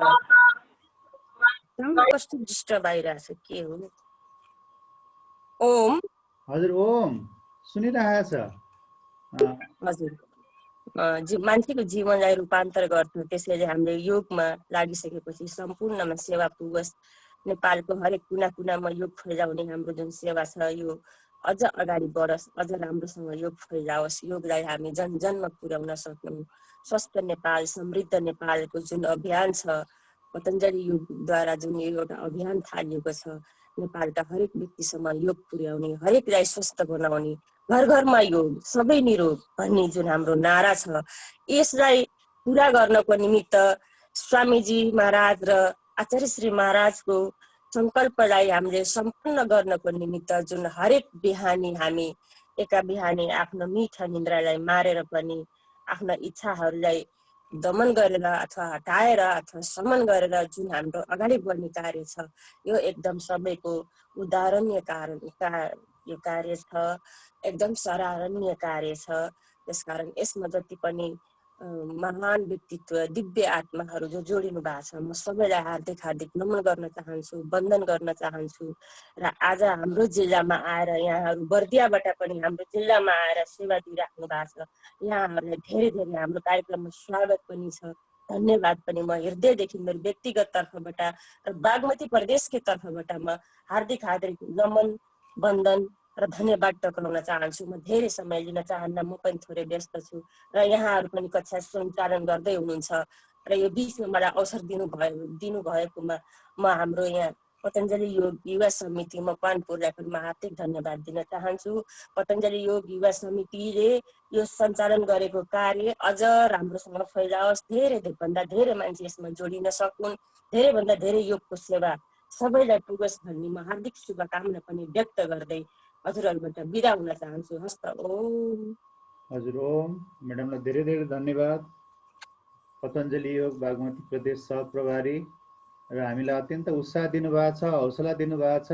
कस्तो डिस्टर्ब आइरहेछ, के हो? ओम हजुर, ओम सुनिरहेको छ। हजुर, मान्छेको जीवनलाई रूपान्तर गर्छ। त्यसैले हामीले योगमा लागिसकेपछि सम्पूर्णमा सेवा पुगोस्। नेपालको हरेक कुना कुनामा योग फैलाउने हाम्रो जुन सेवा छ यो अझ अगाडि बढोस्, अझ राम्रोसँग योग फैलाओस्। योगलाई हामी जनजनमा पुर्याउन सक्यौँ। स्वस्थ नेपाल, समृद्ध नेपालको जुन अभियान छ, पतञ्जलि योगद्वारा जुन एउटा अभियान थालिएको छ, नेपालका हरेक व्यक्तिसम्म योग पुर्याउने, हरेकलाई स्वस्थ बनाउने, घर घरमा योग, सबै निरोग भन्ने जुन हाम्रो नारा छ, यसलाई पुरा गर्नको निमित्त स्वामीजी महाराज र आचार्य श्री महाराजको सङ्कल्पलाई हामीले सम्पन्न गर्नको निमित्त जुन हरेक बिहानी हामी एका बिहानी आफ्नो मिठा निन्द्रालाई मारेर पनि आफ्ना इच्छाहरूलाई दमन गरेर अथवा हटाएर अथवा समन गरेर जुन हाम्रो अगाडि बढ्ने कार्य छ, यो एकदम सबैको उदाहरणीय यो कार्य छ, एकदम सराहनीय कार्य छ। त्यसकारण यसमा जति पनि महान व्यक्तित्व, दिव्य आत्माहरू जो जोडिनु भएको छ, म सबैलाई हार्दिक नमन गर्न चाहन्छु, वन्दन गर्न चाहन्छु। र आज हाम्रो जिल्लामा आएर यहाँहरू बर्दियाबाट पनि हाम्रो जिल्लामा आएर सेवा दिइराख्नु भएको छ। यहाँहरूलाई धेरै धेरै हाम्रो कार्यक्रममा स्वागत पनि छ, धन्यवाद पनि म हृदयदेखि मेरो व्यक्तिगत तर्फबाट र बागमती प्रदेशकै तर्फबाट म हार्दिक नमन, वन्दन र धन्यवाद टक्राउन चाहन्छु। म धेरै समय लिन चाहन्न, म पनि थोरै व्यस्त छु र यहाँहरू पनि कक्षा सञ्चालन गर्दै हुनुहुन्छ र यो बिचमा मलाई अवसर दिनुभएकोमा म हाम्रो यहाँ पतञ्जलि योग युवा समिति मकवानपुर रायपुरमा हार्दिक धन्यवाद दिन चाहन्छु। पतञ्जलि योग युवा समितिले यो सञ्चालन गरेको कार्य अझ राम्रोसँग फैलाओस्, धेरै भन्दा धेरै मान्छे यसमा जोडिन सकुन्, धेरैभन्दा धेरै योगको सेवा सबैलाई पुगोस् भन्ने म हार्दिक शुभकामना पनि व्यक्त गर्दै हजुरहरूबाट बिदा हुन चाहन्छु। हस्त ओम। हजुर ओम। म्याडमलाई धेरै धेरै धन्यवाद। पतञ्जलि योग बागमती प्रदेश सहप्रभारी र हामीलाई अत्यन्त उत्साह दिनुभएको छ, हौसला दिनुभएको छ।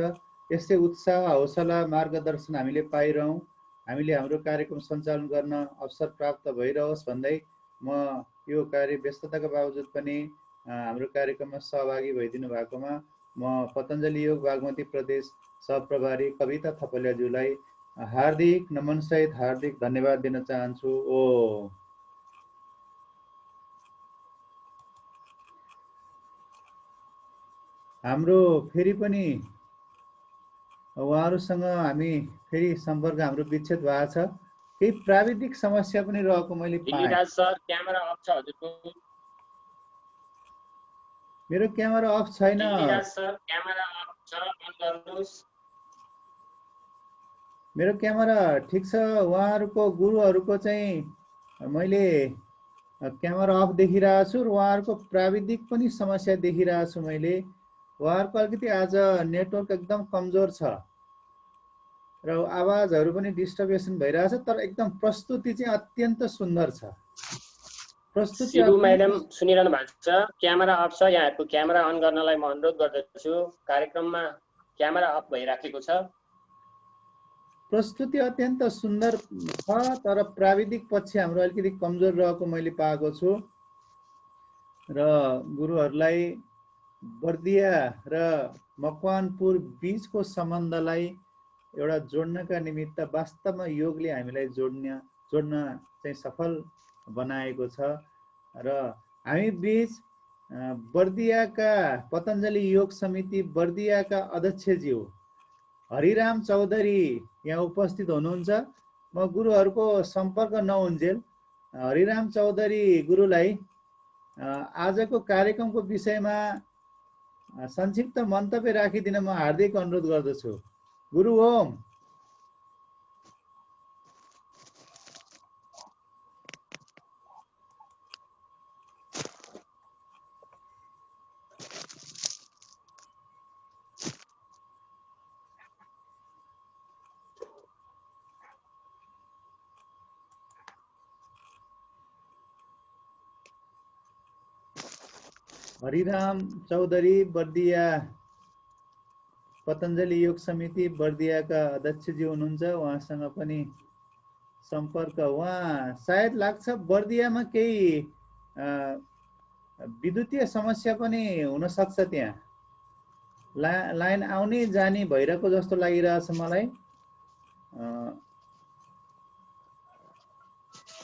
यस्तै उत्साह, हौसला, मार्गदर्शन हामीले पाइरहौँ, हामीले हाम्रो कार्यक्रम सञ्चालन गर्न अवसर प्राप्त भइरहोस् भन्दै म यो कार्य व्यस्तताका बावजुद पनि हाम्रो कार्यक्रममा सहभागी भइदिनु भएकोमा म पतञ्जलि योग बागमती प्रदेश सहप्रभारी कविता थपलियाज्यूलाई हार्दिक नमन सहित हार्दिक धन्यवाद दिन चाहन्छु। ओ हाम्रो फेरि पनि उहाँहरूसँग हामी फेरि सम्पर्क हाम्रो विच्छेद भएको छ। केही प्राविधिक समस्या पनि रहेको मैले पाएँ। दिल्लीराज सर क्यामेरा अफ छ हजुरको। मेरो क्यामेरा अफ छैन। दिल्लीराज सर क्यामेरा अफ छ, अन गर्नुहोस्। मेरो क्यामेरा ठिक छ। उहाँहरूको गुरुहरूको चाहिँ मैले क्यामेरा अफ देखिरहेको छु र उहाँहरूको प्राविधिक पनि समस्या देखिरहेको छु मैले। उहाँहरूको अलिकति आज नेटवर्क एकदम कमजोर छ र आवाजहरू पनि डिस्टर्बेसन भइरहेछ, तर एकदम प्रस्तुति चाहिँ अत्यन्त सुन्दर छ। प्रस्तुति शिबु म्याडम सुनिरहनु भएको छ, क्यामेरा अफ छ। यहाँहरूको क्यामेरा अन गर्नलाई म अनुरोध गर्दछु। कार्यक्रममा क्यामेरा अफ भइराखेको छ। प्रस्तुति अत्यन्त सुन्दर छ, तर प्राविधिक पक्ष हाम्रो अलिकति कमजोर रहेको मैले पाएको छु र गुरुहरूलाई बर्दिया र मकवानपुर बीचको सम्बन्धलाई एउटा जोड्नका निमित्त वास्तवमा योगले हामीलाई जोड्न चाहिँ सफल बनाएको छ र हामी बीच बर्दियाका पतञ्जलि योग समिति बर्दियाका अध्यक्षज्यू हरिराम चौधरी यहाँ उपस्थित हुनुहुन्छ। म गुरुहरूको सम्पर्क नहुन्जेल हरिराम चौधरी गुरुलाई आजको कार्यक्रमको विषयमा संक्षिप्त मन्तव्य राखिदिन म हार्दिक अनुरोध गर्दछु। गुरु ओम। हरिराम चौधरी बर्दिया पतञ्जलि योग समिति बर्दियाका अध्यक्षजी हुनुहुन्छ। उहाँसँग पनि सम्पर्क, उहाँ सायद लाग्छ बर्दियामा केही विद्युतीय समस्या पनि हुनसक्छ, त्यहाँ लाइन आउने जाने भइरहेको जस्तो लागिरहेछ मलाई।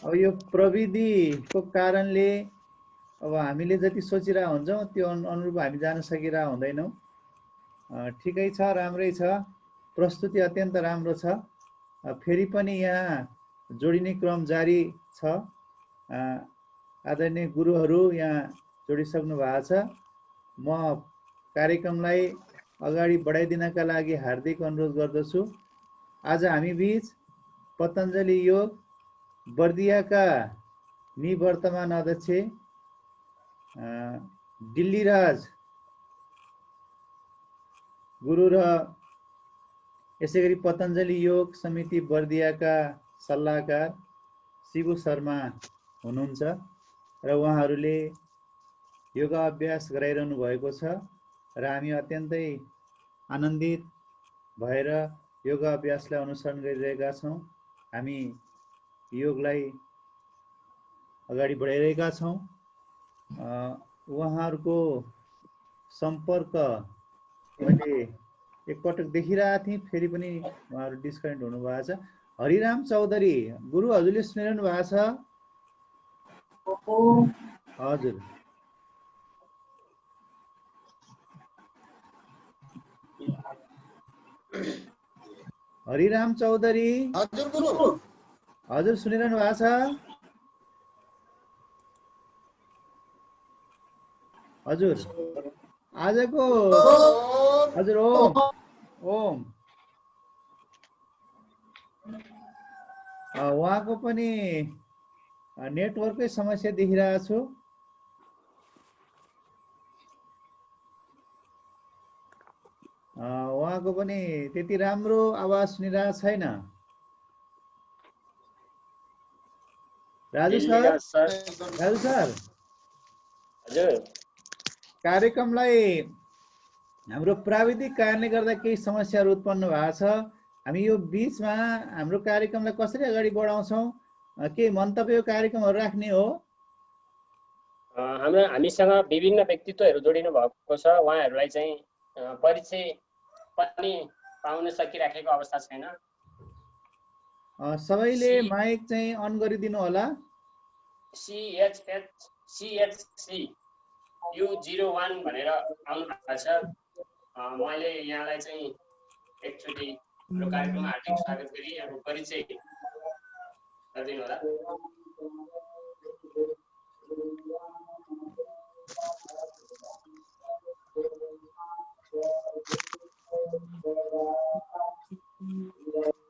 अब यो प्रविधिको कारणले अब हामीले जति सोचिरहेको हुन्छौँ त्यो अनुरूप हामी जान सकिरहेको हुँदैनौँ। ठिकै छ, राम्रै छ, प्रस्तुति अत्यन्त राम्रो छ। फेरि पनि यहाँ जोडिने क्रम जारी छ। आदरणीय गुरुहरू यहाँ जोडिसक्नु भएको छ। म कार्यक्रमलाई अगाडि बढाइदिनका लागि हार्दिक अनुरोध गर्दछु। आज हामी बीच पतञ्जलि योग बर्दियाका निवर्तमान अध्यक्ष दिल्लीराज गुरु र यसै गरी पतञ्जलि योग समिति बर्दियाका सल्लाहकार शिबु शर्मा हुनुहुन्छ र उहाँहरूले योगा अभ्यास गराइरहनु भएको छ र हामी अत्यन्तै आनन्दित भएर योगा अभ्यासलाई अनुसरण गरिरहेका छौँ। हामी योगलाई अगाडि बढाइरहेका छौँ। उहाँहरूको सम्पर्क मैले एकपटक देखिरहेको थिएँ, फेरि पनि उहाँहरू डिस्कनेक्ट हुनुभएको छ। हरिराम चौधरी गुरु हजुरले सुनिरहनु भएको छ? हजुर। हरिराम चौधरी हजुर गुरु, हजुर सुनिरहनु भएको छ? हजुर आजको हजुर ओम ओम उहाँको पनि नेटवर्ककै समस्या देखिरहेको छु। उहाँको पनि त्यति राम्रो आवाज सुनिरहेको छैन। राजु सर हजुर कार्यक्रमलाई हाम्रो प्राविधिक कारणले गर्दा केही समस्याहरू उत्पन्न भएको छ। हामी यो बीचमा हाम्रो कार्यक्रमलाई कसरी अगाडि बढाउँछौँ, केही मन्तव्य कार्यक्रमहरू राख्ने हो? हामीसँग विभिन्न व्यक्तित्वहरू जोडिनु भएको छ। उहाँहरूलाई चाहिँ परिचय पनि पाउन सकिराखेको अवस्था छैन। सबैले माइक चाहिँ अन गरिदिनु होला। CHC U01 भनेर आउनु भएको छ। मैले यहाँलाई चाहिँ एकचोटि हाम्रो कार्यक्रममा हार्दिक स्वागत गरी अब परिचय गरिदिनु होला।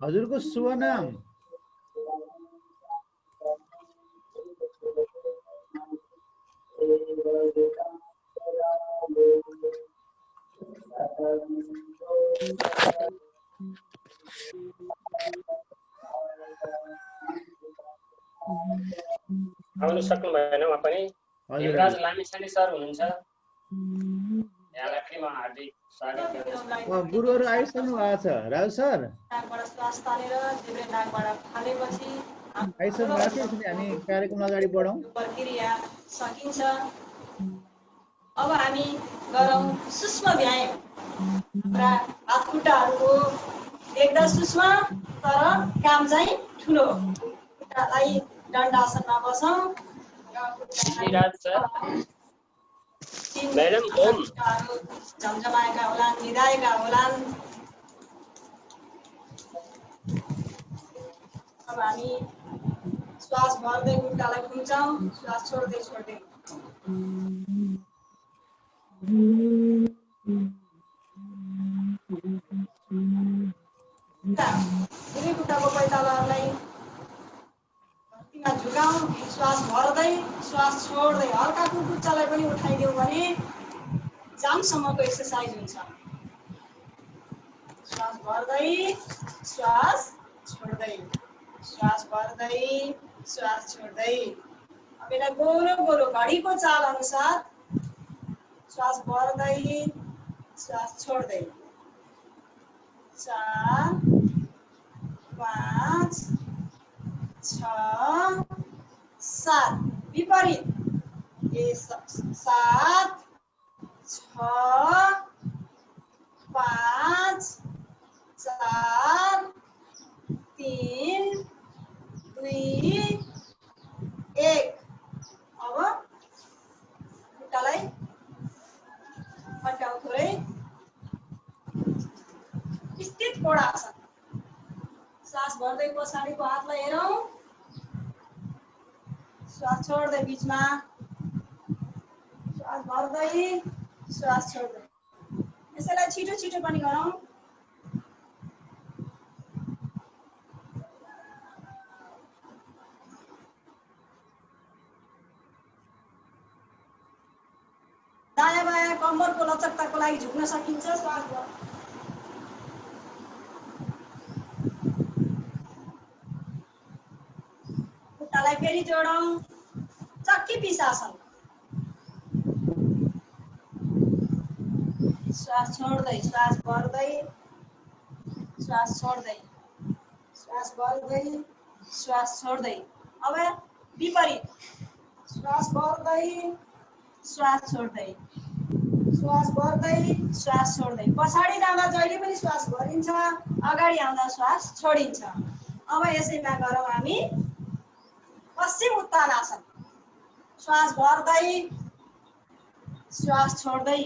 हजुरको शुभ नाम? आउनु सक्नु भएन उहाँ पनि। युवराज लामिछाने सर हुनुहुन्छ, यहाँलाई पनि म हार्दिक स्वागत गर्दछु। गुरुहरू आइसक्नु भएको छ। राजु सर आइसक्नु भएको छ। हामी कार्यक्रम अगाडि बढौँ। प्रक्रिया सकिन्छ। अब हामी गरौँ सूक्ष्म व्यायाम। हाम्रा हात खुट्टाहरूको देख्दा सूक्ष्म तर काम चाहिँ ठुलो। खुट्टालाई दण्डासनमा बसौँ। म्याडम ओम झमझमाएका होलान्, निदाएका होलान्। अब हामी श्वास भर्दै खुट्टालाई खुम्चौँ, श्वास छोड्दै छोड्दै। दुवै खुट्टाको पैतालाहरूलाई धरतीमा झुकाउँ, श्वास भर्दै श्वास छोड्दै। हल्का कुर्कुच्चालाई पनि उठाइदिउँ भने जामसम्मको एक्सर्साइज हुन्छ। श्वास भर्दै श्वास छोड्दै, श्वास भर्दै श्वास छोड्दै। अब यसलाई गोलो गोलो घडीको चाल अनुसार श्वास भर्दै श्वास छोड्दै। 4 5 6 7 विपरीत। 7 6 5 4 3 2 1। अब खुट्टालाई हटाऊ थोरै। स्थित कोणासन। श्वास भर्दै पछाडिको हातलाई हेरौँ, श्वास छोड्दै बिचमा, श्वास भर्दै श्वास छोड्दै। यसैलाई छिटो छिटो पनि गरौँ। दायाँ बायाँ कम्मरको लचकताको लागि झुक्न सकिन्छ। श्वास खुट्टालाई फेरि जोडौँ, चक्की पिसासन। श्वास छोड्दै श्वास भर्दै श्वास छोड्दै, श्वास भर्दै श्वास छोड्दै। अब विपरीत। श्वास भर्दै श्वास छोड्दै, श्वास भर्दै श्वास छोड्दै। पछाडि जाँदा जहिले पनि श्वास भरिन्छ, अगाडि आउँदा श्वास छोडिन्छ। अब यसैमा गरौँ हामी पश्चिम उत्तानासन। श्वास भर्दै श्वास छोड्दै।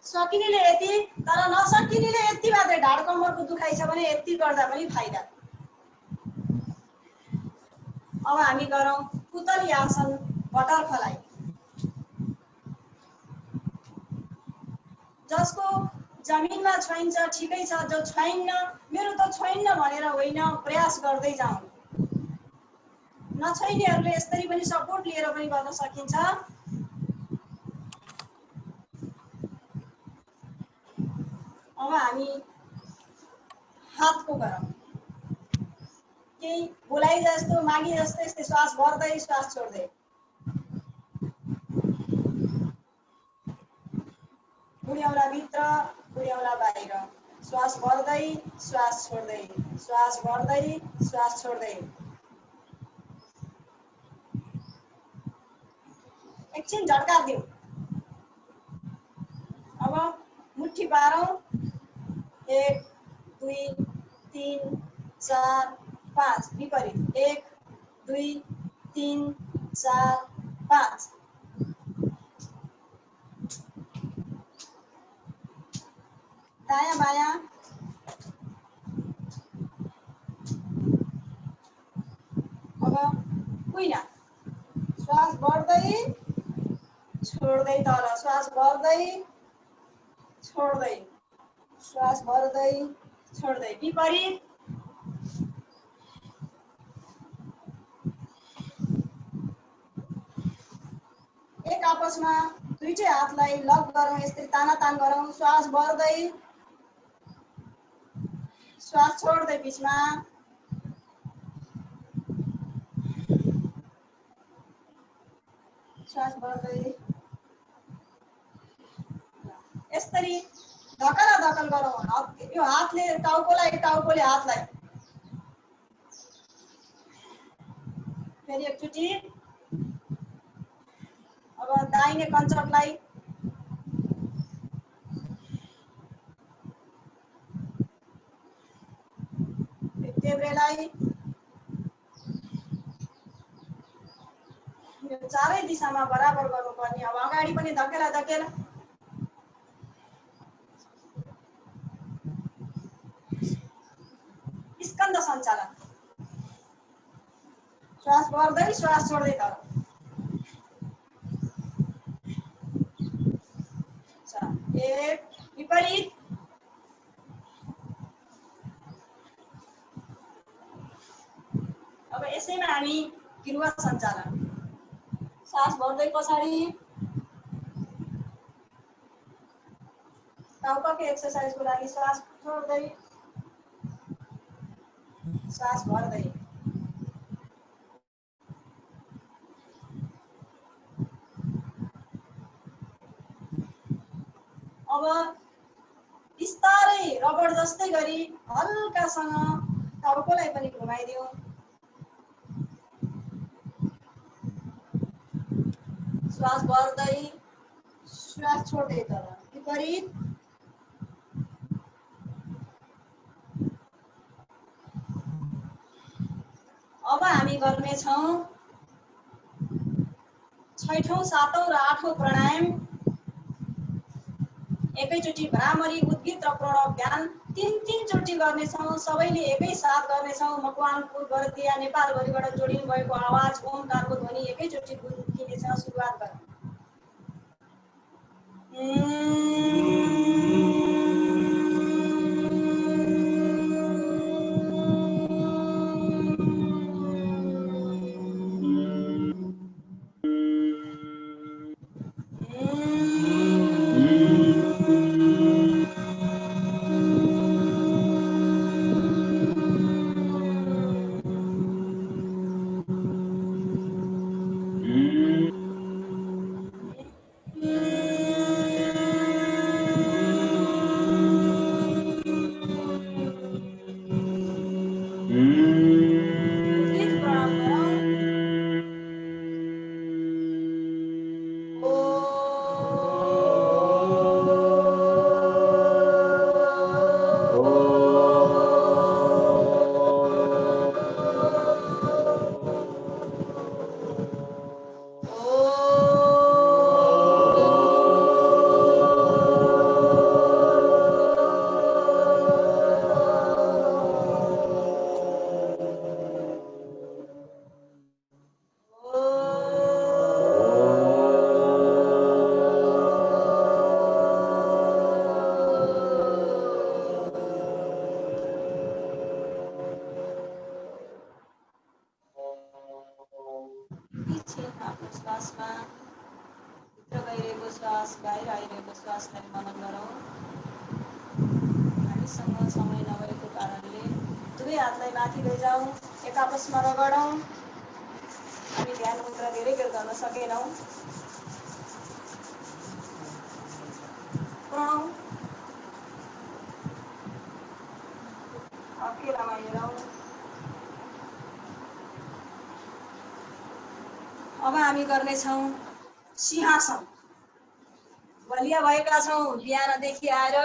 सकिनेले यति, तर नसकिनेले यति मात्रै। ढाड कम्मरको दुखाइ छ भने यति गर्दा पनि फाइदा। अब हामी गरौँ पुतली आसन, बटरफ्लाई। जसको जमिनमा छोइन्छ ठिकै छ, जो छोइन्न मेरो त छोइन्न भनेर होइन, प्रयास गर्दै जाउँ। नछोइनेहरूले यसरी पनि सपोर्ट लिएर पनि गर्न सकिन्छ। अब हामी हातको गरौँ, केही बोलाइ जस्तो मागी जस्तो यस्तै श्वास भर्दै श्वास छोड्दै। बुढ्यौला भित्र बुढ्यौला बाहिर, श्वास भर्दै श्वास छोड्दै, श्वास भर्दै श्वास छोड्दै। एकछिन झड्का दिउँ। अब मुट्ठी पारौँ। 1 2 3 4 5 विपरीत। 1 2 3 4 5। दायाँ बायाँ। अब कुइना श्वास बढ्दै छोड्दै तल, श्वास भर्दै छोड्दै, श्वास भर्दै छोड्दै। विपरीत। एक आपसमा दुईटै हातलाई लक गरौँ, यसरी तानातान गरौँ। श्वास भर्दै श्वास छोड्दै बिचमा। श्वास भर्दै यसरी धकल गरौँ। यो हातले टाउकोले हातलाई फेरि एकचोटि। अब दाहिने कञ्चकलाई देब्रेलाई यो चारै दिशामा बराबर गर्नुपर्ने। अब अगाडि पनि धकेला स्कन्द सञ्चालन। श्वास भर्दै श्वास छोड्दै तल। एक विपरीत। अब यसैमा हामी गिरुवा सञ्चालन। श्वास भर्दै पछाडि। टाउकाको एक्सर्साइजको लागि श्वास छोड्दै श्वास भर्दै। अब बिस्तारै रबड जस्तै गरी हल्कासँग टाउकोलाई पनि घुमाइदिउँ। श्वास भर्दै श्वास छोड्दै तल। विपरीत। अब हामी गर्नेछौँ 6औं 7औं र 8औं प्राणायाम। एकैचोटि भ्रामरी उद्गित र प्रणव ध्यान 3 चोटि गर्नेछौँ। सबैले एकै साथ गर्नेछौँ। मकवानपुर बर्दिया नेपालभरिबाट जोडिनु भएको आवाज ओमकारको ध्वनि एकैचोटि गुन्जिनेछ। सुरुवात गरौँ। एकछिन आफ्नो श्वासमा भित्र गइरहेको श्वास बाहिर आइरहेको श्वासलाई मनन गरौँ। हामीसँग समय नभएको कारणले दुवै हातलाई माथि लैजाउँ, एक आपसमा रगडौँ। हामी ध्यान मुद्रा धेरै बेर गर्न सकेनौँ। प्रणौ अकेलामा हेरौँ। अब हामी गर्नेछौँ सिंहासन। बलिया भएका छौँ बिहानदेखि आएर।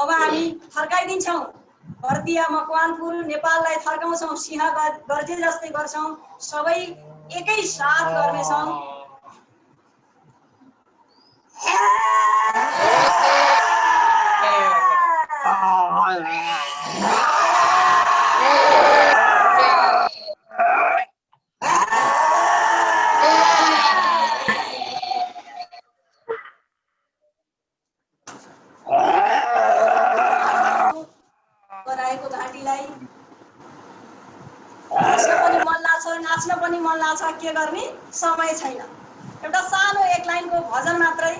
अब हामी फर्काइदिन्छौँ बर्दिया मकवानपुर नेपाललाई फर्काउँछौँ। सिंह गर्जे जस्तै गर्छौँ, सबै एकै साथ गर्नेछौँ। बनाएको घाँटीलाई बस्न पनि मन लाग्छ, नाच्न पनि मन लाग्छ, के गर्ने समय छैन। एउटा सानो एक लाइनको भजन मात्रै।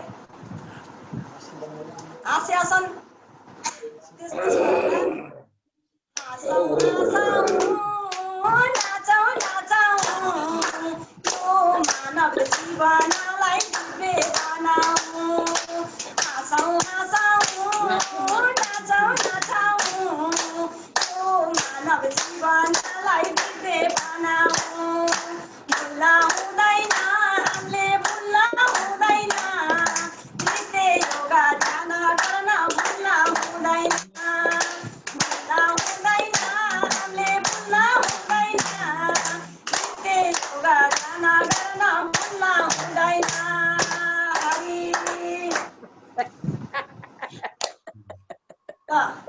हास्यासन नाचौँ मानव जीवनलाई दिव्य बनाऊ। नाचौँ मानव जीवनलाई दिव्य बनाऊ। भुल्न हुँदैन हामीले, भुल्न हुँदैन। नित्य योगा ध्यान गर्न भुल्न हुँदैन। भुल्न हुँदैन हामीले, भुल्न हुँदैन। नित्य योगा ध्यान गर्न भुल्न हुँदैन।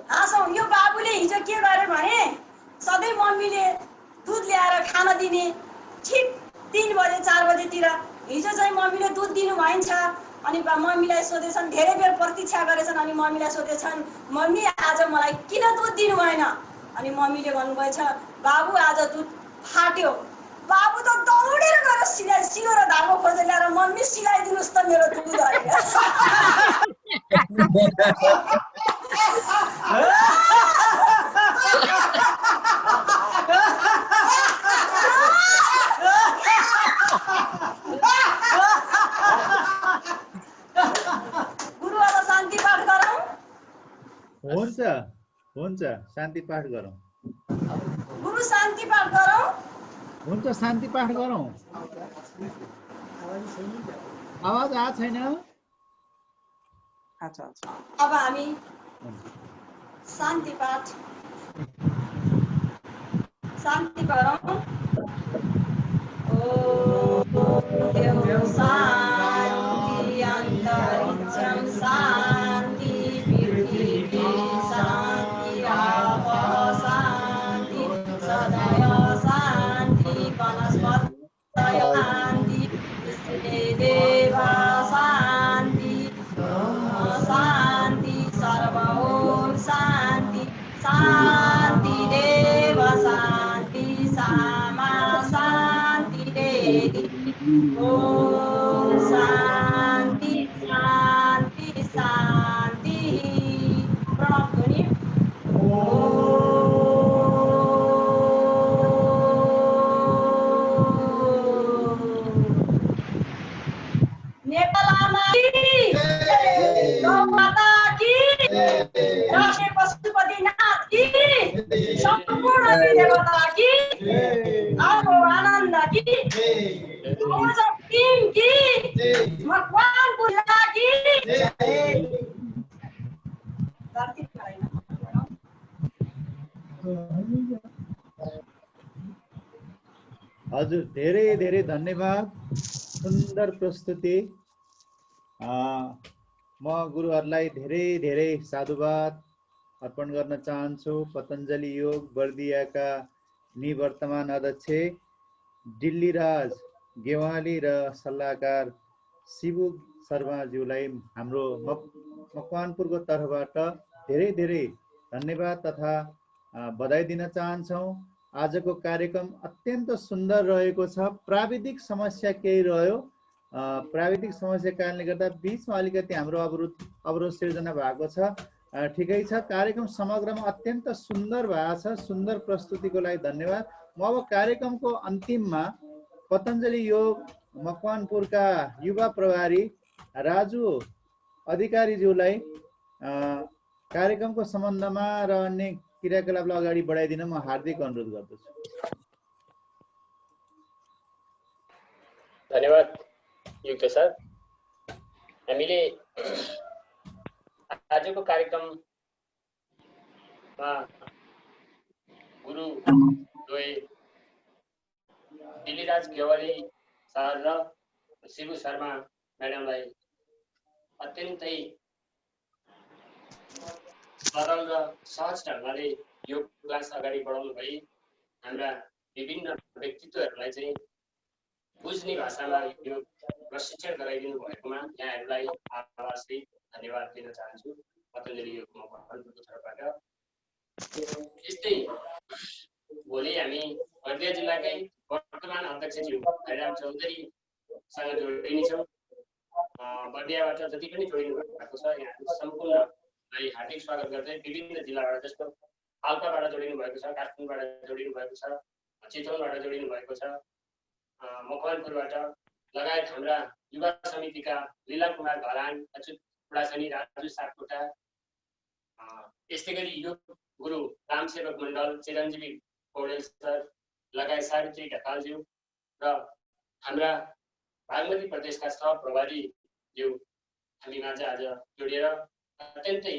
हाँसौँ। यो बाबुले हिजो के गरे भने सधैँ मम्मीले दुध ल्याएर खान दिने, ठिक 3 बजे 4 बजेतिर। हिजो चाहिँ मम्मीले दुध दिनु भइन्छ। अनि मम्मीलाई सोधेछन्, धेरै बेर प्रतीक्षा गरेछन्। अनि मम्मीलाई सोधेछन्, मम्मी आज मलाई किन दुध दिनु भएन? अनि मम्मीले भन्नुभएछ, बाबु आज दुध फाट्यो। बाबु त दौडेर गएर सिलो र धागो खोजेर ल्याएर, मम्मी सिलाइदिनुहोस् त मेरो दुध होइन। गुरु अब शान्ति पाठ गरौँ। हुन्छ हुन्छ, शान्ति पाठ गरौँ। गुरु शान्ति पाठ गरौँ। हुन्छ, शान्ति पाठ गरौँ। आवाज आएको छैन? अब हामी शान्ति पाठ गरौँ। ओम शान्ति अन्तरिक्षं शान्ति पृथिवी शान्ति आप शान्ति सदय शान्ति वनस्पतय शान्ति देव शान्ति शान्ति सर्व ओम शान्ति शान्ति देव शान्ति सामा शान्ति देवी ओम शान्ति शान्ति शान्ति। प्रणव ध्वनि। नेपालमा गौ माता की, राष्ट्रिय पशुपतिनाथ की, सम्पूर्ण देवता की, आपको आनंद की, टीम की, मकवानपुर की। हजुर, धेरै धेरै धन्यवाद। सुन्दर प्रस्तुति। म गुरुहरूलाई धेरै धेरै साधुवाद अर्पण गर्न चाहन्छु। पतञ्जलि योग बर्दियाका निवर्तमान अध्यक्ष दिल्लीराज गेवाली र सल्लाहकार शिबु शर्माज्यूलाई हाम्रो मकवानपुरको तर्फबाट धेरै धेरै धन्यवाद तथा बधाई दिन चाहन्छौँ। आजको कार्यक्रम अत्यन्त सुन्दर रहेको छ। प्राविधिक समस्या केही रह्यो, प्राविधिक समस्या कारणले गर्दा बिचमा अलिकति हाम्रो अवरोध सिर्जना भएको छ। ठिकै छ, कार्यक्रम समग्रमा अत्यन्त सुन्दर भएको छ। सुन्दर प्रस्तुतिको लागि धन्यवाद। म अब कार्यक्रमको अन्तिममा पतञ्जलि योग मकवानपुरका युवा प्रभारी राजु अधिकारीज्यूलाई कार्यक्रमको सम्बन्धमा र अन्य क्रियाकलापलाई अगाडि बढाइदिन म हार्दिक अनुरोध गर्दछु। धन्यवाद युक्त सर। हामीले आजको कार्यक्रममा गुरु द्वय दिलीराज गेवाली सर र शिबु शर्मा म्याडमलाई अत्यन्तै सरल र सहज ढङ्गले यो क्लास अगाडि बढाउनु भई हाम्रा विभिन्न व्यक्तित्वहरूलाई चाहिँ बुझ्ने भाषामा यो प्रशिक्षण गराइदिनु भएकोमा यहाँहरूलाई आभारसहित धन्यवाद दिन चाहन्छु पतञ्जलि योग मकवानपुरको तर्फबाट। यस्तै भोलि हामी बर्दिया जिल्लाकै वर्तमान अध्यक्षज्यू हरिराम चौधरीसँग जोडिनेछौँ। बर्दियाबाट जति पनि जोडिनु भएको छ यहाँहरू सम्पूर्णलाई हार्दिक स्वागत गर्दै विभिन्न जिल्लाबाट जस्तो पाल्पाबाट जोडिनु भएको छ, काठमाडौँबाट जोडिनु भएको छ, चितवनबाट जोडिनु भएको छ, मकवानपुरबाट लगायत हाम्रा युवा समितिका लीला कुमार घरान, अच्युत पुडासनी, राजु सापकोटा, यस्तै गरी योग गुरु रामसेवक मण्डल, चिरञ्जीवी पौडेल सर लगायत सावित्री ढकालज्यू र हाम्रा बागमती प्रदेशका सहप्रभारीज्यू हामीमाझ आज जोडिएर अत्यन्तै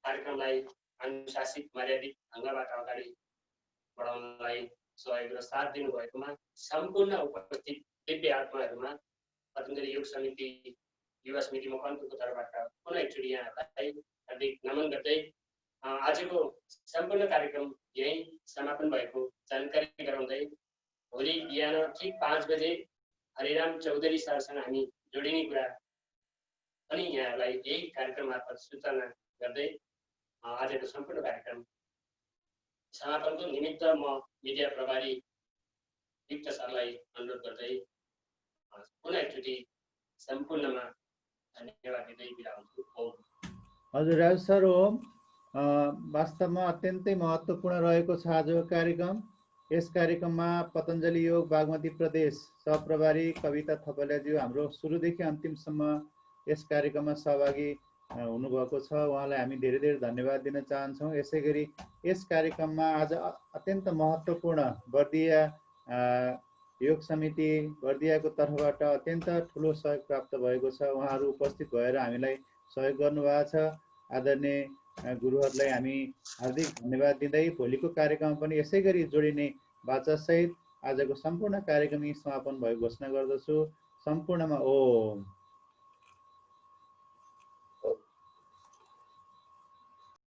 कार्यक्रमलाई अनुशासित मर्यादित ढङ्गबाट अगाडि बढाउनलाई सहयोग र साथ दिनुभएकोमा सम्पूर्ण उपस्थित दिव्य आत्माहरूमा पतञ्जलि योग समिति युवा समिति मकवानपुरको तर्फबाट पुनः एकचोटि यहाँहरूलाई हार्दिक नमन गर्दै आजको सम्पूर्ण कार्यक्रम यही समापन भएको जानकारी गराउँदै भोलि बिहान ठिक 5 बजे हरिराम चौधरी सरसँग हामी जोडिने कुरा पनि यहाँहरूलाई यही कार्यक्रम मार्फत सूचना गर्दै आजको सम्पूर्ण कार्यक्रम समापनको निमित्त म मिडिया प्रभारी युक्त सरलाई अनुरोध गर्दै पुनः एकचोटि सम्पूर्णमा धन्यवाद दिँदै बिदा हुन्छु। हजुर राजु सर, हो वास्तवमा अत्यन्तै महत्त्वपूर्ण रहेको छ आजको कार्यक्रम। यस कार्यक्रममा पतञ्जलि योग बागमती प्रदेश सहप्रभारी कविता थपलियाज्यू हाम्रो सुरुदेखि अन्तिमसम्म यस कार्यक्रममा सहभागी हुनुभएको छ। उहाँलाई हामी धेरै धेरै धन्यवाद दिन चाहन्छौँ। यसै गरी यस कार्यक्रममा आज अत्यन्त महत्त्वपूर्ण बर्दिया योग समिति बर्दियाको तर्फबाट अत्यन्त ठुलो सहयोग प्राप्त भएको छ। उहाँहरू उपस्थित भएर हामीलाई सहयोग गर्नुभएको छ। आदरणीय गुरुहरूलाई हामी हार्दिक धन्यवाद दिँदै भोलिको कार्यक्रम पनि यसै गरी जोडिने बाचासहित आजको सम्पूर्ण कार्यक्रम समापन भएको घोषणा गर्दछु। सम्पूर्णमा ओम।